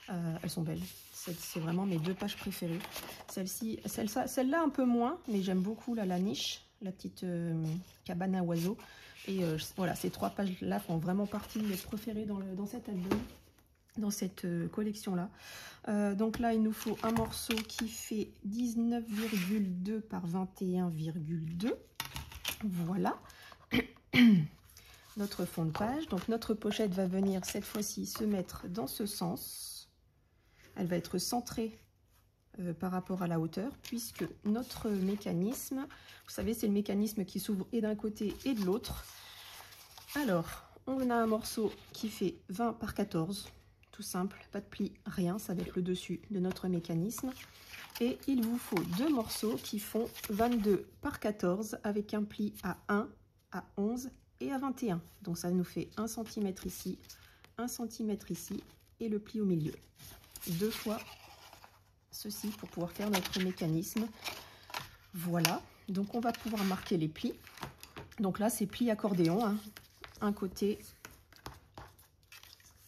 Elles sont belles. C'est vraiment mes 2 pages préférées. Celle-là un peu moins, mais j'aime beaucoup là, la niche, la petite cabane à oiseaux. Et voilà, ces 3 pages-là font vraiment partie de mes préférées dans cet album. Dans cette collection là. Donc là il nous faut un morceau qui fait 19,2 par 21,2. Voilà notre fond de page. Donc notre pochette va venir cette fois-ci se mettre dans ce sens. Elle va être centrée par rapport à la hauteur, puisque notre mécanisme, vous savez, c'est le mécanisme qui s'ouvre et d'un côté et de l'autre. Alors on a un morceau qui fait 20 par 14. Tout simple, pas de pli, rien, ça va être le dessus de notre mécanisme. Et il vous faut 2 morceaux qui font 22 par 14 avec un pli à 1, à 11 et à 21. Donc ça nous fait 1 cm ici, 1 cm ici et le pli au milieu. 2 fois ceci pour pouvoir faire notre mécanisme. Voilà, donc on va pouvoir marquer les plis. Donc là c'est pli accordéon, hein. Un côté,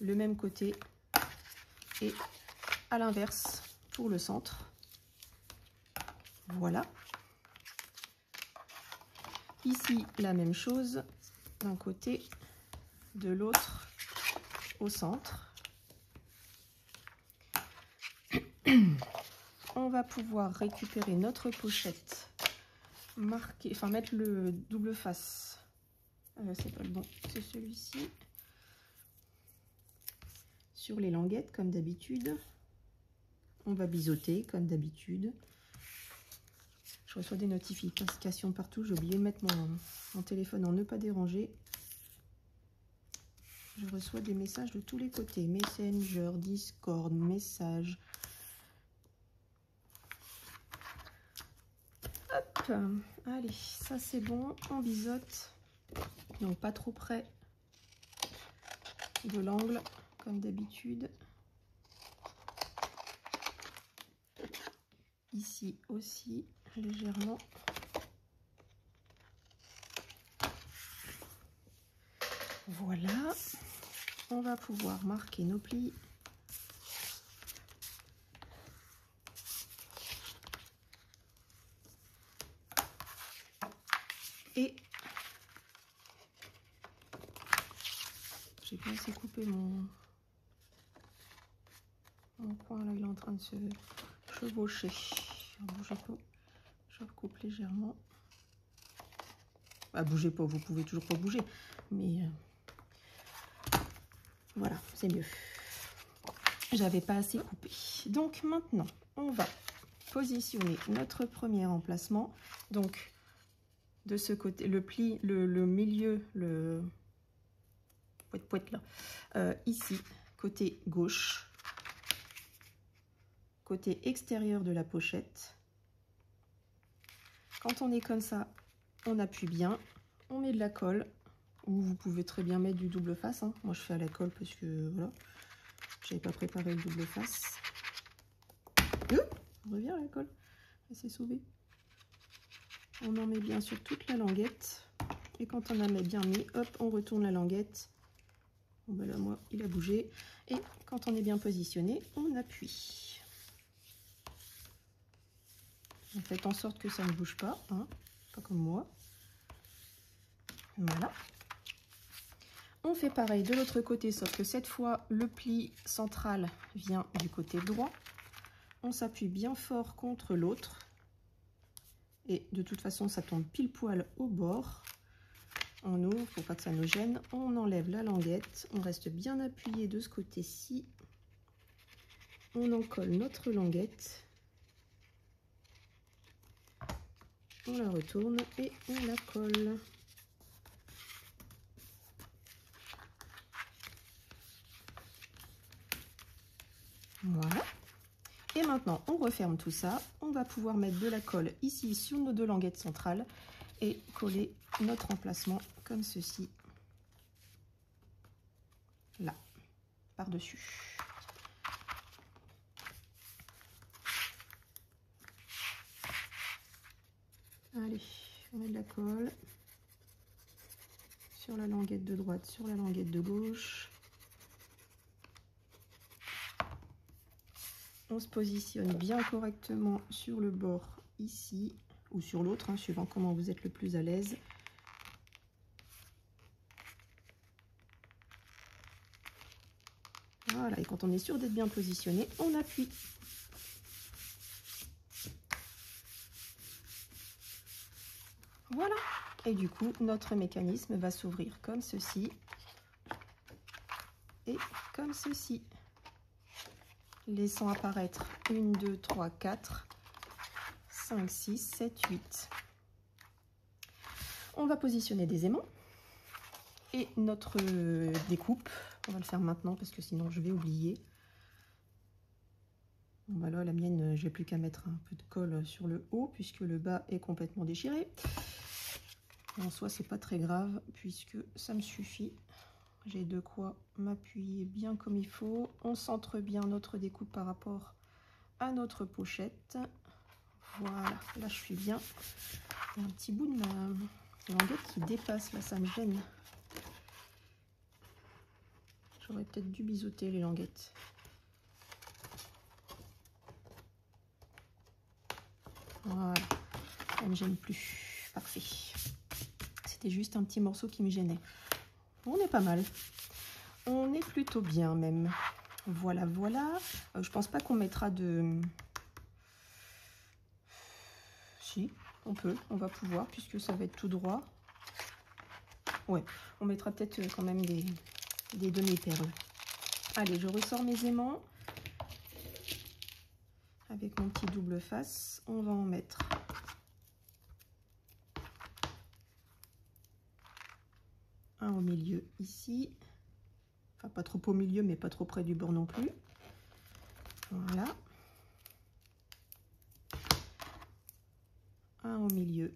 le même côté. Et à l'inverse pour le centre. Voilà. Ici, la même chose d'un côté, de l'autre au centre. On va pouvoir récupérer notre pochette, marquer, enfin mettre le double face. C'est pas le bon, c'est celui-ci. Sur les languettes comme d'habitude. On va biseauter comme d'habitude. Je reçois des notifications partout. J'ai oublié de mettre mon téléphone en ne pas déranger. Je reçois des messages de tous les côtés. Messenger, Discord, messages. Hop, allez, ça c'est bon. On biseaute. Donc pas trop près de l'angle comme d'habitude. Ici aussi, légèrement. Voilà. On va pouvoir marquer nos plis. Et j'ai pas assez coupé mon coin là, il est en train de se chevaucher. Bougez pas, je recoupe légèrement. Bah, bougez pas, vous pouvez toujours pas bouger, mais voilà, c'est mieux. J'avais pas assez coupé. Donc maintenant, on va positionner notre premier emplacement. Donc de ce côté, le pli, le milieu, le poète là, ici, côté gauche. Côté extérieur de la pochette. Quand on est comme ça, on appuie bien, On met de la colle, ou vous pouvez très bien mettre du double face, hein. Moi je fais à la colle parce que voilà, j'avais pas préparé le double face. On revient à la colle, elle s'est sauvée. On en met bien sur toute la languette. Et quand on en a bien mis, hop, on retourne la languette. Bon ben là, moi, il a bougé. Et quand on est bien positionné, on appuie. On fait en sorte que ça ne bouge pas, hein, pas comme moi. Voilà. On fait pareil de l'autre côté, sauf que cette fois, le pli central vient du côté droit. On s'appuie bien fort contre l'autre. Et de toute façon, ça tombe pile poil au bord. On ouvre pour pas que ça nous gêne. On enlève la languette. On reste bien appuyé de ce côté-ci. On en colle notre languette. On la retourne et on la colle. Voilà. Et maintenant, on referme tout ça. On va pouvoir mettre de la colle ici sur nos deux languettes centrales et coller notre emplacement comme ceci. Là, par-dessus. Allez, on met de la colle sur la languette de droite, sur la languette de gauche. On se positionne bien correctement sur le bord ici ou sur l'autre, hein, suivant comment vous êtes le plus à l'aise. Voilà, et quand on est sûr d'être bien positionné, on appuie. Voilà, et du coup, notre mécanisme va s'ouvrir comme ceci et comme ceci, laissant apparaître 1, 2, 3, 4, 5, 6, 7, 8. On va positionner des aimants et notre découpe. On va le faire maintenant parce que sinon je vais oublier. Bon, bah là, la mienne, j'ai plus qu'à mettre un peu de colle sur le haut puisque le bas est complètement déchiré. En soi, c'est pas très grave puisque ça me suffit. J'ai de quoi m'appuyer bien comme il faut. On centre bien notre découpe par rapport à notre pochette. Voilà, là je suis bien. Il y a un petit bout de ma languette qui dépasse, là ça me gêne. J'aurais peut-être dû biseauter les languettes. Voilà, ça ne me gêne plus. Parfait. C'était juste un petit morceau qui me gênait. On est pas mal. On est plutôt bien même. Voilà, voilà. Je pense pas qu'on mettra de... Si, on peut, on va pouvoir, puisque ça va être tout droit. Ouais, on mettra peut-être quand même des demi-perles. Allez, je ressors mes aimants. Avec mon petit double face, on va en mettre un au milieu ici. Enfin, pas trop au milieu, mais pas trop près du bord non plus. Voilà. Un au milieu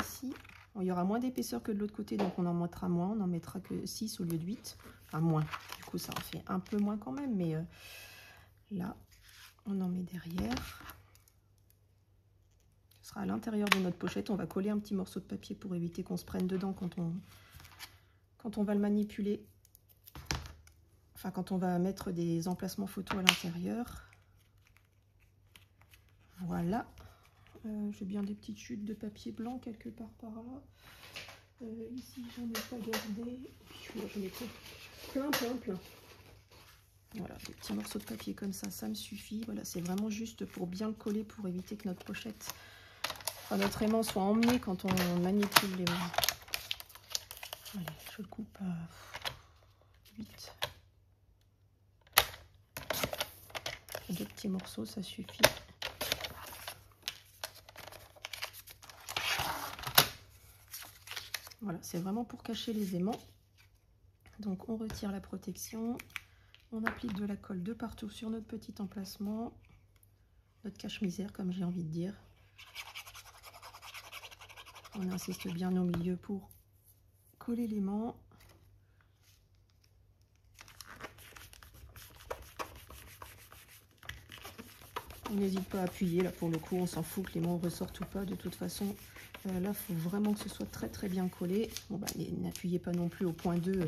ici. Bon, il y aura moins d'épaisseur que de l'autre côté, donc on en mettra moins. On n'en mettra que 6 au lieu de 8. Enfin, moins. Du coup, ça en fait un peu moins quand même, mais là, on en met derrière. Ce sera à l'intérieur de notre pochette. On va coller un petit morceau de papier pour éviter qu'on se prenne dedans quand on va le manipuler. Enfin, quand on va mettre des emplacements photos à l'intérieur. Voilà. J'ai bien des petites chutes de papier blanc quelque part par là. Ici, j'en ai pas gardé. J'en ai plein. Voilà, des petits morceaux de papier comme ça me suffit. Voilà, c'est vraiment juste pour bien le coller, pour éviter que notre pochette, enfin, notre aimant soit emmené quand on manipule les... Allez, je le coupe vite. Deux petits morceaux, ça suffit. Voilà, c'est vraiment pour cacher les aimants. Donc on retire la protection, on applique de la colle de partout sur notre petit emplacement, notre cache-misère comme j'ai envie de dire. On insiste bien au milieu pour coller l'aimant. On n'hésite pas à appuyer, là pour le coup on s'en fout que l'aimant ressorte ou pas, de toute façon là il faut vraiment que ce soit très bien collé. Bon bah n'appuyez pas non plus au point 2,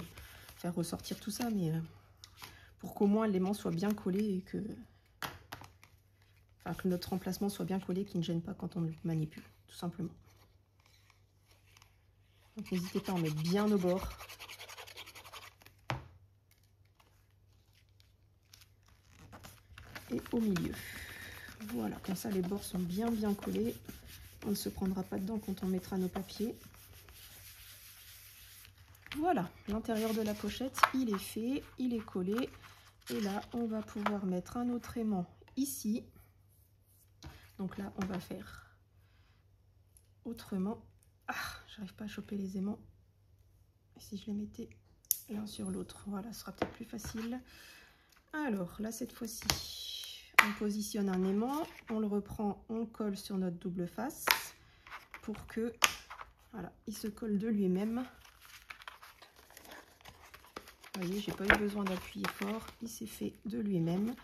faire ressortir tout ça, mais pour qu'au moins l'aimant soit bien collé et que, enfin, que notre emplacement soit bien collé, qu'il ne gêne pas quand on le manipule, tout simplement. Donc n'hésitez pas à en mettre bien au bord. Et au milieu. Voilà, comme ça les bords sont bien collés. On ne se prendra pas dedans quand on mettra nos papiers. Voilà, l'intérieur de la pochette, il est fait, il est collé. Et là, on va pouvoir mettre un autre aimant ici. Donc là, on va faire autrement. Ah, j'arrive pas à choper les aimants. Et si je les mettais l'un sur l'autre, voilà, ce sera peut-être plus facile. Alors, là, cette fois-ci, on positionne un aimant, on le reprend, on le colle sur notre double face pour que, voilà, il se colle de lui-même. Vous voyez, j'ai pas eu besoin d'appuyer fort, il s'est fait de lui-même.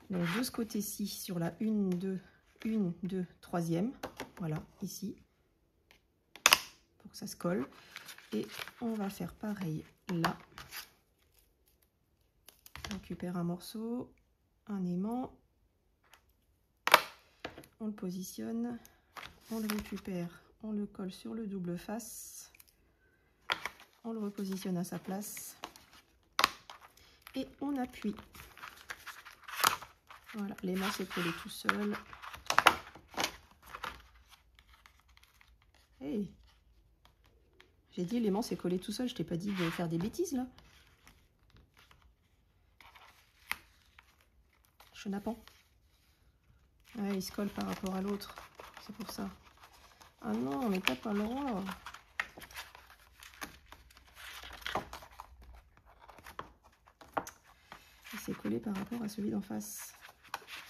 Donc de ce côté-ci, sur la 1, 2, 3e, voilà, ici, pour que ça se colle. Et on va faire pareil là. On récupère un morceau, un aimant, on le positionne, on le récupère, on le colle sur le double face, on le repositionne à sa place et on appuie. Voilà, l'aimant s'est collé tout seul. Hey, j'ai dit l'aimant s'est collé tout seul, je t'ai pas dit de faire des bêtises là. Chenapan. Ouais, il se colle par rapport à l'autre, c'est pour ça. Ah non, mais t'as pas le droit. Il s'est collé par rapport à celui d'en face.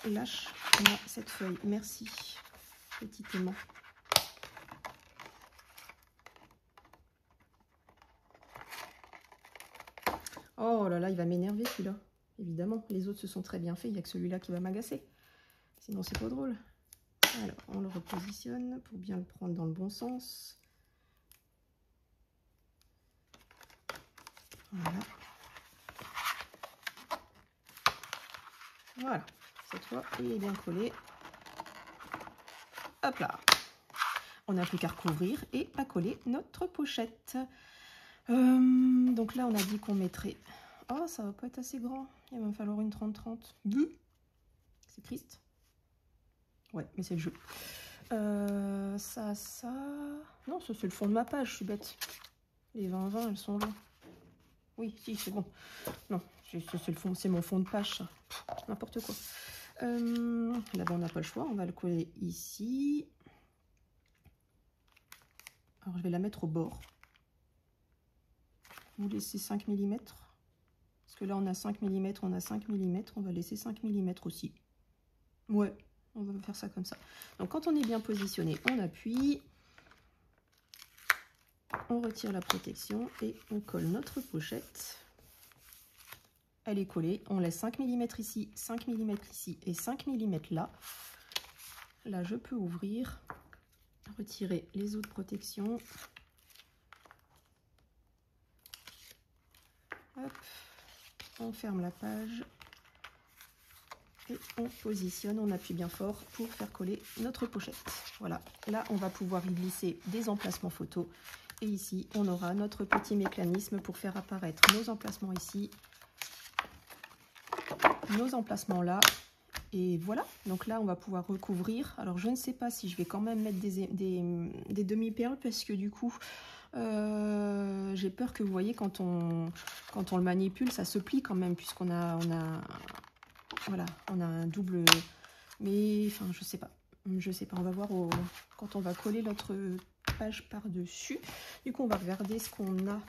Lâche-moi cette feuille, merci, petit aimant. Oh là là, il va m'énerver celui-là. Évidemment, les autres se sont très bien faits, il n'y a que celui-là qui va m'agacer. Sinon, c'est pas drôle. Alors, on le repositionne pour bien le prendre dans le bon sens. Voilà. Voilà. Cette fois, il est bien collé. Hop là. On n'a plus qu'à recouvrir et à coller notre pochette. Donc là, on a dit qu'on mettrait... Oh, ça va pas être assez grand. Il va me falloir une 30-30. C'est triste. Ouais, mais c'est le jeu. Ça... Non, ça c'est le fond de ma page, je suis bête. Les 20-20, elles sont là. Oui, si, c'est bon. Non, c'est mon fond de page, n'importe quoi. Là-bas, on n'a pas le choix. On va le coller ici. Alors, je vais la mettre au bord. Vous laissez 5 mm. Parce que là, on a 5 mm, on a 5 mm. On va laisser 5 mm aussi. Ouais, on va faire ça comme ça. Donc, quand on est bien positionné, on appuie. On retire la protection et on colle notre pochette. Elle est collée. On laisse 5 mm ici, 5 mm ici et 5 mm là. Là, je peux ouvrir, retirer les autres protections. Hop. On ferme la page et on positionne, on appuie bien fort pour faire coller notre pochette. Voilà, là on va pouvoir y glisser des emplacements photos et ici on aura notre petit mécanisme pour faire apparaître nos emplacements ici, nos emplacements là, et voilà. Donc là on va pouvoir recouvrir. Alors je ne sais pas si je vais quand même mettre des demi-perles parce que du coup j'ai peur que vous voyez quand on le manipule ça se plie quand même, puisqu'on a voilà, on a un double, mais enfin je sais pas, on va voir quand on va coller notre page par dessus. Du coup on va regarder ce qu'on a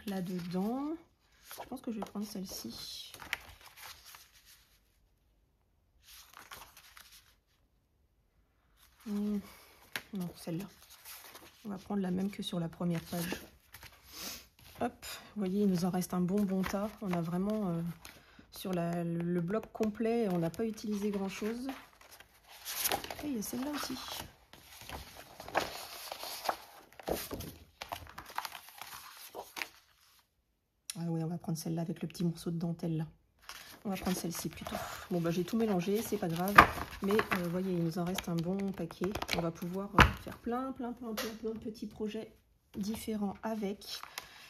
là dedans. Je pense que je vais prendre celle-ci. Non, celle-là. On va prendre la même que sur la première page. Hop, vous voyez, il nous en reste un bon tas. On a vraiment, sur le bloc complet, on n'a pas utilisé grand-chose. Et il y a celle-là aussi. Ah oui, on va prendre celle-là avec le petit morceau de dentelle là. On va prendre celle-ci plutôt. Bon, bah j'ai tout mélangé, c'est pas grave. Mais vous voyez, il nous en reste un bon paquet. On va pouvoir faire plein de petits projets différents avec.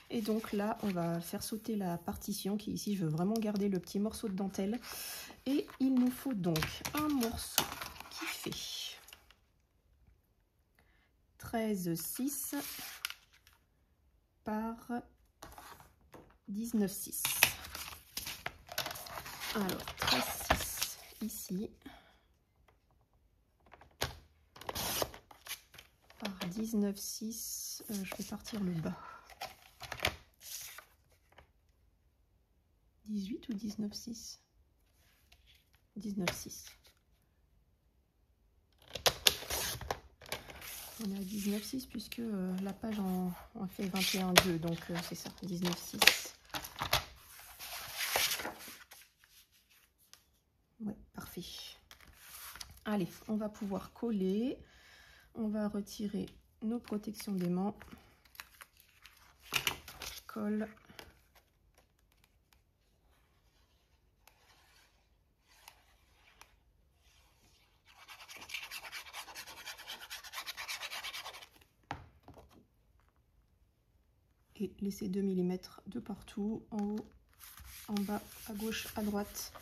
Et donc là, on va faire sauter la partition qui ici, je veux vraiment garder le petit morceau de dentelle. Et il nous faut donc un morceau qui fait 13,6 par 19,6. Alors, 13,6 ici par 19,6. Je vais partir le bas. 18 ou 19,6? 19,6. On est à 19,6 puisque la page en fait 21,2, donc c'est ça, 19,6. Ouais, parfait. Allez, on va pouvoir coller. On va retirer nos protections d'aimant. Colle. Et laisser 2 mm de partout, en haut, en bas, à gauche, à droite.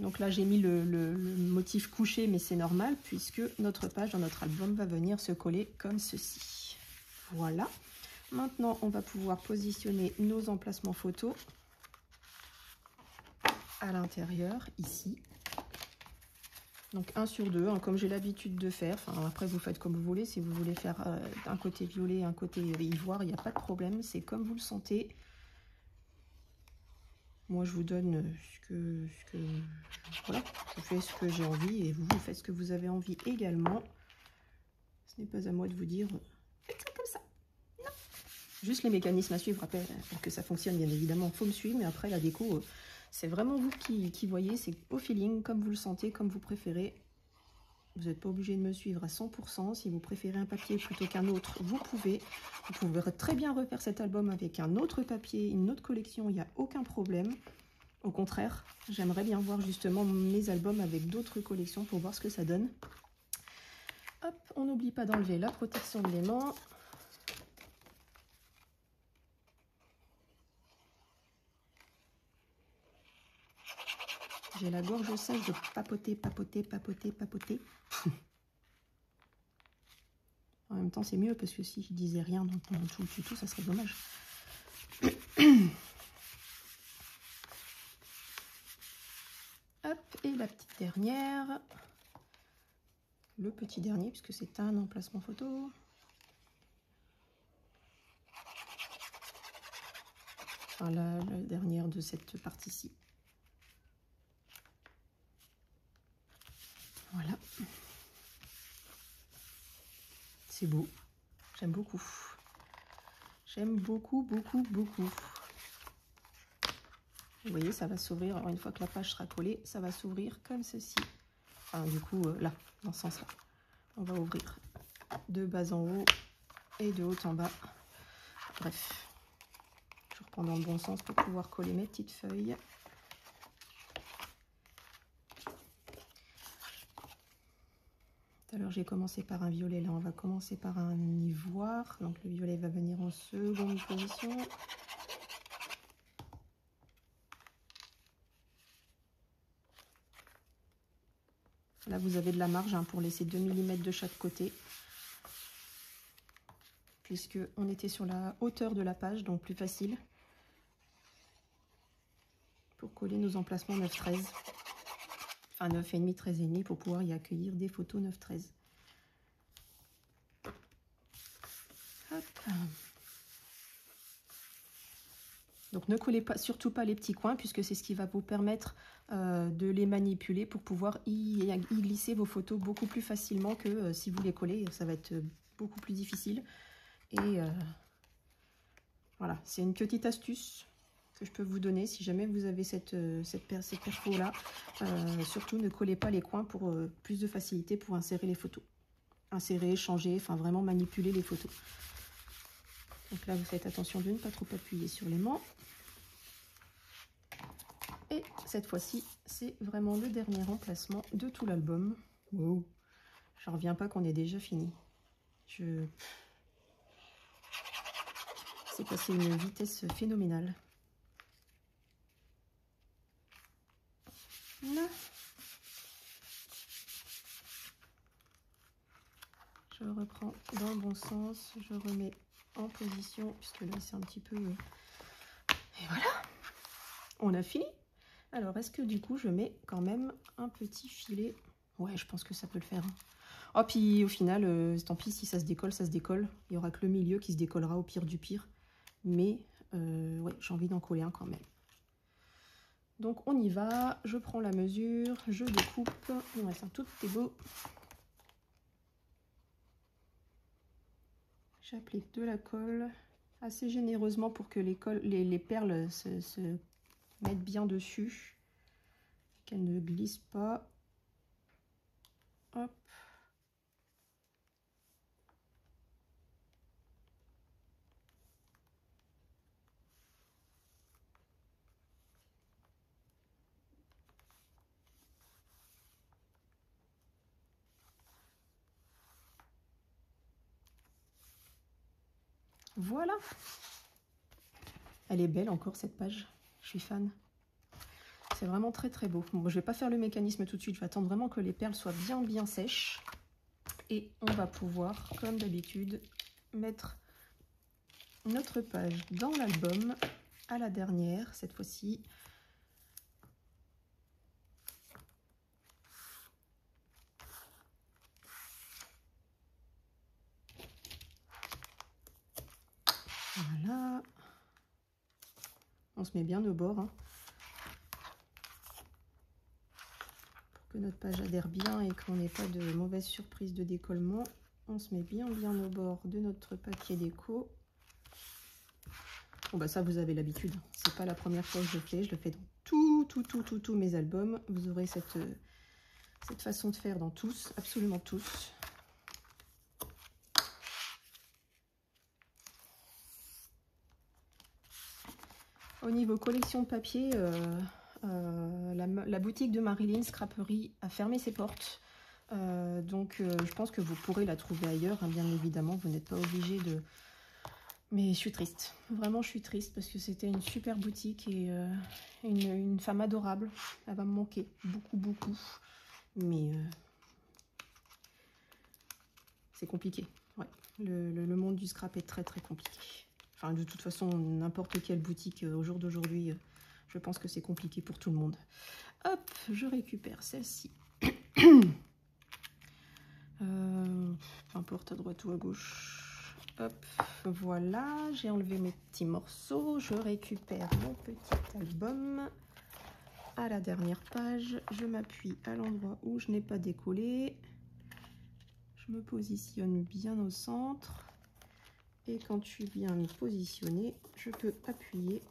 Donc là, j'ai mis le motif couché, mais c'est normal, puisque notre page dans notre album va venir se coller comme ceci. Voilà. Maintenant, on va pouvoir positionner nos emplacements photos à l'intérieur, ici. Donc 1 sur 2, hein, comme j'ai l'habitude de faire. Enfin, après, vous faites comme vous voulez. Si vous voulez faire un côté violet, un côté ivoire, il n'y a pas de problème. C'est comme vous le sentez. Moi, je vous donne voilà, je fais ce que j'ai envie et vous faites ce que vous avez envie également. Ce n'est pas à moi de vous dire faites ça comme ça. Non. Juste les mécanismes à suivre. Après, pour que ça fonctionne, bien évidemment, il faut me suivre. Mais après, la déco, c'est vraiment vous qui voyez. C'est au feeling, comme vous le sentez, comme vous préférez. Vous n'êtes pas obligé de me suivre à 100%. Si vous préférez un papier plutôt qu'un autre, vous pouvez. Vous pouvez très bien refaire cet album avec un autre papier, une autre collection. Il n'y a aucun problème. Au contraire, j'aimerais bien voir justement mes albums avec d'autres collections pour voir ce que ça donne. Hop, on n'oublie pas d'enlever la protection de l'aimant. J'ai la gorge sèche de papoter. En même temps, c'est mieux parce que si je disais rien pendant tout le tuto, ça serait dommage. Hop, et la petite dernière. Le petit dernier, puisque c'est un emplacement photo. Enfin, la dernière de cette partie-ci. Voilà. C'est beau. J'aime beaucoup. J'aime beaucoup. Vous voyez, ça va s'ouvrir. Alors, une fois que la page sera collée, ça va s'ouvrir comme ceci. Enfin, du coup, là, dans ce sens-là. On va ouvrir de bas en haut et de haut en bas. Bref. Je reprends dans le bon sens pour pouvoir coller mes petites feuilles. Alors j'ai commencé par un violet, là on va commencer par un ivoire, donc le violet va venir en seconde position. Là vous avez de la marge hein, pour laisser 2 mm de chaque côté, puisque on était sur la hauteur de la page, donc plus facile pour coller nos emplacements 9-13. Enfin 9,5, 13,5 pour pouvoir y accueillir des photos 9-13. Donc ne collez pas, surtout pas les petits coins puisque c'est ce qui va vous permettre de les manipuler pour pouvoir y glisser vos photos beaucoup plus facilement que si vous les collez. Ça va être beaucoup plus difficile. Et voilà, c'est une petite astuce que je peux vous donner si jamais vous avez cette perfo là. Surtout ne collez pas les coins pour plus de facilité pour insérer les photos. Insérer, changer, enfin vraiment manipuler les photos. Donc là, vous faites attention de ne pas trop appuyer sur l'aimant. Et cette fois-ci, c'est vraiment le dernier emplacement de tout l'album. Wow, j'en reviens pas qu'on ait déjà fini. C'est passé une vitesse phénoménale. Là. Je reprends dans le bon sens, je remets en position, puisque là c'est un petit peu... Et voilà, on a fini. Alors, est-ce que du coup, je mets quand même un petit filet? Ouais, je pense que ça peut le faire. Oh, puis au final, tant pis, si ça se décolle, ça se décolle. Il n'y aura que le milieu qui se décollera au pire du pire. Mais, ouais, j'ai envie d'en coller un quand même. Donc, on y va. Je prends la mesure, je découpe. Ouais, c'est un tout petit beau. J'applique de la colle assez généreusement pour que les perles se mettent bien dessus, qu'elles ne glissent pas. Hop. Voilà. Elle est belle encore cette page. Je suis fan. C'est vraiment très très beau. Bon, je vais pas faire le mécanisme tout de suite. Je vais attendre vraiment que les perles soient bien sèches. Et on va pouvoir, comme d'habitude, mettre notre page dans l'album à la dernière, cette fois-ci. Voilà. On se met bien au bord. Hein, pour que notre page adhère bien et qu'on n'ait pas de mauvaise surprise de décollement. On se met bien au bord de notre papier déco. Bon bah ça vous avez l'habitude, c'est pas la première fois que je le fais dans tous mes albums. Vous aurez cette façon de faire dans tous, absolument tous. Au niveau collection de papier, la boutique de Marilyn Scraperie a fermé ses portes. Donc je pense que vous pourrez la trouver ailleurs, hein, bien évidemment, vous n'êtes pas obligé de... Mais je suis triste, vraiment je suis triste parce que c'était une super boutique et une femme adorable. Elle va me manquer beaucoup, mais c'est compliqué. Ouais. Le monde du scrap est très compliqué. Enfin, de toute façon, n'importe quelle boutique au jour d'aujourd'hui, je pense que c'est compliqué pour tout le monde. Hop, je récupère celle-ci. Peu importe, à droite ou à gauche. Hop, voilà, j'ai enlevé mes petits morceaux. Je récupère mon petit album. À la dernière page, je m'appuie à l'endroit où je n'ai pas décollé. Je me positionne bien au centre. Et quand je suis bien positionnée, je peux appuyer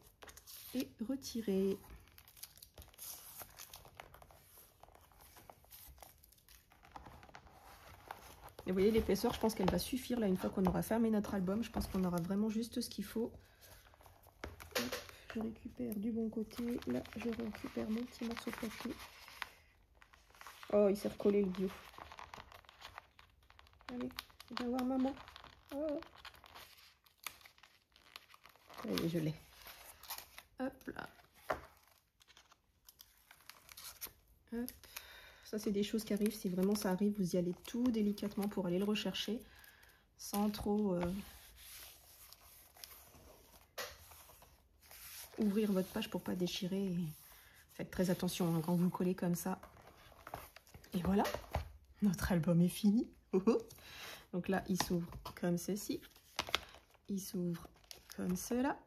et retirer. Et vous voyez l'épaisseur, je pense qu'elle va suffire là une fois qu'on aura fermé notre album. Je pense qu'on aura vraiment juste ce qu'il faut. Hop, je récupère du bon côté. Là, je récupère mon petit morceau de papier. Oh, il s'est recollé le bio. Allez, viens voir maman. Oh. Allez, je l'ai. Hop là. Hop. Ça, c'est des choses qui arrivent. Si vraiment ça arrive, vous y allez tout délicatement pour aller le rechercher. Sans trop ouvrir votre page pour pas déchirer. Faites très attention hein, quand vous le collez comme ça. Et voilà, notre album est fini. Donc là, il s'ouvre comme ceci. Il s'ouvre comme cela.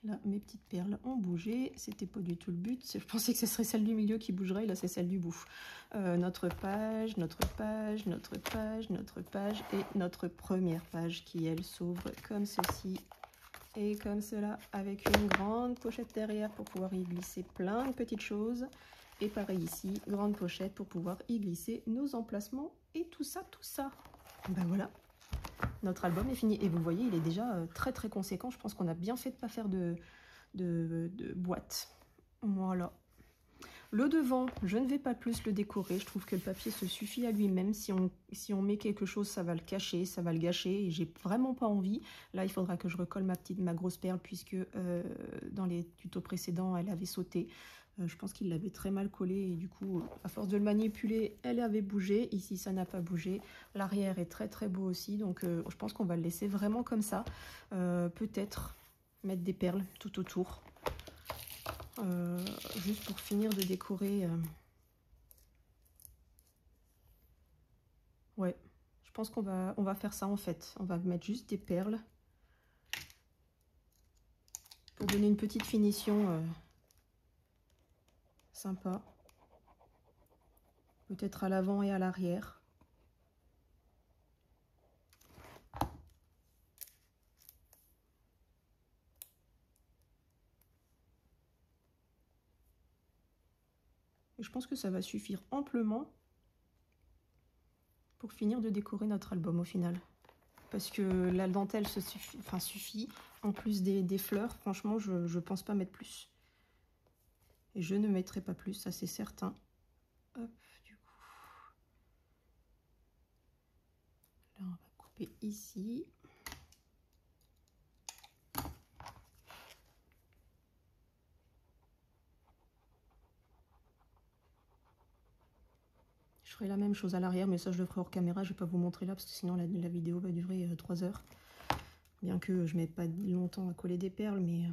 Là, mes petites perles ont bougé. C'était pas du tout le but. Je pensais que ce serait celle du milieu qui bougerait. Là, c'est celle du bout. Notre page, notre page, notre page, notre page et notre première page qui, elle, s'ouvre comme ceci et comme cela, avec une grande pochette derrière pour pouvoir y glisser plein de petites choses. Et pareil ici, grande pochette pour pouvoir y glisser nos emplacements et tout ça, tout ça. Ben voilà. Notre album est fini et vous voyez il est déjà très très conséquent. Je pense qu'on a bien fait de ne pas faire de boîte. Voilà. Le devant, je ne vais pas plus le décorer. Je trouve que le papier se suffit à lui-même. Si on met quelque chose, ça va le cacher, ça va le gâcher. Et j'ai vraiment pas envie. Là, il faudra que je recolle ma grosse perle puisque dans les tutos précédents, elle avait sauté. Je pense qu'il l'avait très mal collé et du coup, à force de le manipuler, elle avait bougé. Ici, ça n'a pas bougé. L'arrière est très très beau aussi. Donc, je pense qu'on va le laisser vraiment comme ça. Peut-être mettre des perles tout autour. Juste pour finir de décorer. Ouais, je pense qu'on va faire ça en fait. On va mettre juste des perles pour donner une petite finition sympa. Peut-être à l'avant et à l'arrière. Et je pense que ça va suffire amplement pour finir de décorer notre album au final. Parce que la dentelle suffit. En plus des fleurs, franchement, je ne pense pas mettre plus. Et je ne mettrai pas plus, ça c'est certain. Hop, du coup. Là, on va couper ici. Je ferai la même chose à l'arrière, mais ça je le ferai hors caméra. Je ne vais pas vous montrer là, parce que sinon la vidéo va durer 3 heures. Bien que je ne mette pas longtemps à coller des perles, mais...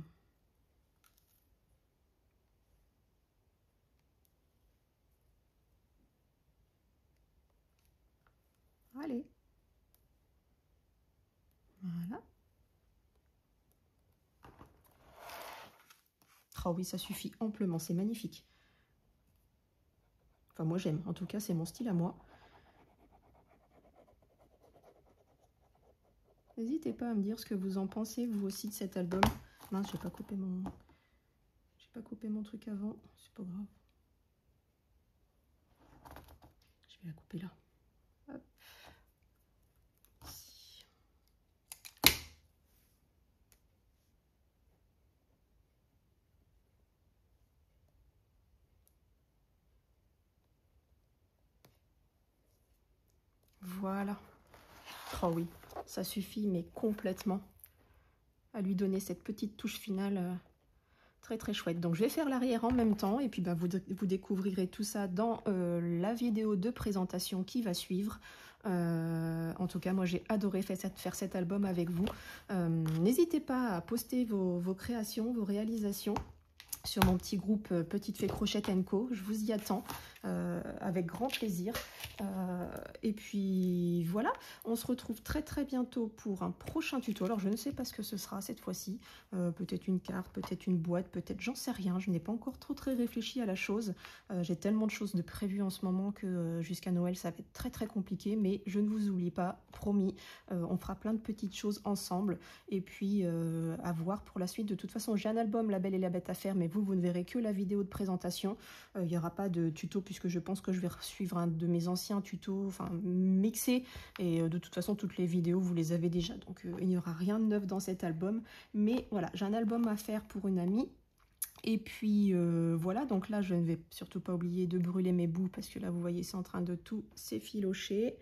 Allez. Voilà. Oh oui, ça suffit amplement, c'est magnifique. Enfin, moi j'aime. En tout cas, c'est mon style à moi. N'hésitez pas à me dire ce que vous en pensez, vous aussi, de cet album. Mince, j'ai pas coupé mon truc avant. C'est pas grave. Je vais la couper là. Hop. Ici. Voilà. Oh oui, ça suffit, mais complètement, à lui donner cette petite touche finale très très chouette. Donc je vais faire l'arrière en même temps et puis bah, vous découvrirez tout ça dans la vidéo de présentation qui va suivre. En tout cas, moi j'ai adoré faire cet album avec vous. N'hésitez pas à poster vos créations, vos réalisations sur mon petit groupe Petite Fée Crochette & Co. Je vous y attends avec grand plaisir. Et puis voilà, on se retrouve très très bientôt pour un prochain tuto. Alors je ne sais pas ce que ce sera cette fois-ci. Peut-être une carte, peut-être une boîte, peut-être j'en sais rien. Je n'ai pas encore trop réfléchi à la chose. J'ai tellement de choses de prévues en ce moment que jusqu'à Noël ça va être très très compliqué. Mais je ne vous oublie pas, promis. On fera plein de petites choses ensemble. Et puis à voir pour la suite. De toute façon, j'ai un album La Belle et la Bête à faire, mais vous ne verrez que la vidéo de présentation. Il n'y aura pas de tuto puisque je pense que je vais suivre un de mes anciens tutos, enfin mixés. Et de toute façon, toutes les vidéos, vous les avez déjà. Donc il n'y aura rien de neuf dans cet album. Mais voilà, j'ai un album à faire pour une amie. Et puis voilà, donc là, je ne vais surtout pas oublier de brûler mes bouts parce que là, vous voyez, c'est en train de tout s'effilocher.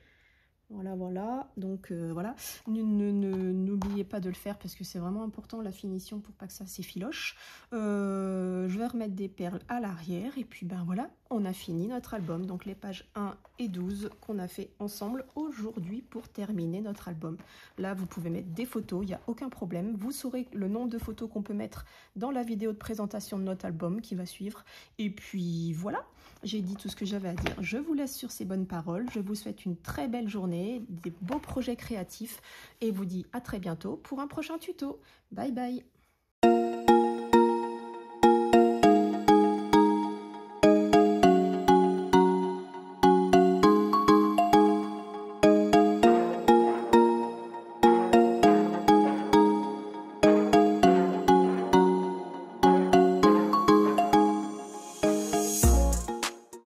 Voilà, voilà, donc voilà, n'oubliez pas de le faire parce que c'est vraiment important la finition pour pas que ça s'effiloche. Je vais remettre des perles à l'arrière et puis ben voilà, on a fini notre album, donc les pages 1 et 12 qu'on a fait ensemble aujourd'hui pour terminer notre album. Là, vous pouvez mettre des photos, il n'y a aucun problème, vous saurez le nombre de photos qu'on peut mettre dans la vidéo de présentation de notre album qui va suivre. Et puis voilà, j'ai dit tout ce que j'avais à dire. Je vous laisse sur ces bonnes paroles. Je vous souhaite une très belle journée, des beaux projets créatifs et vous dis à très bientôt pour un prochain tuto. Bye bye.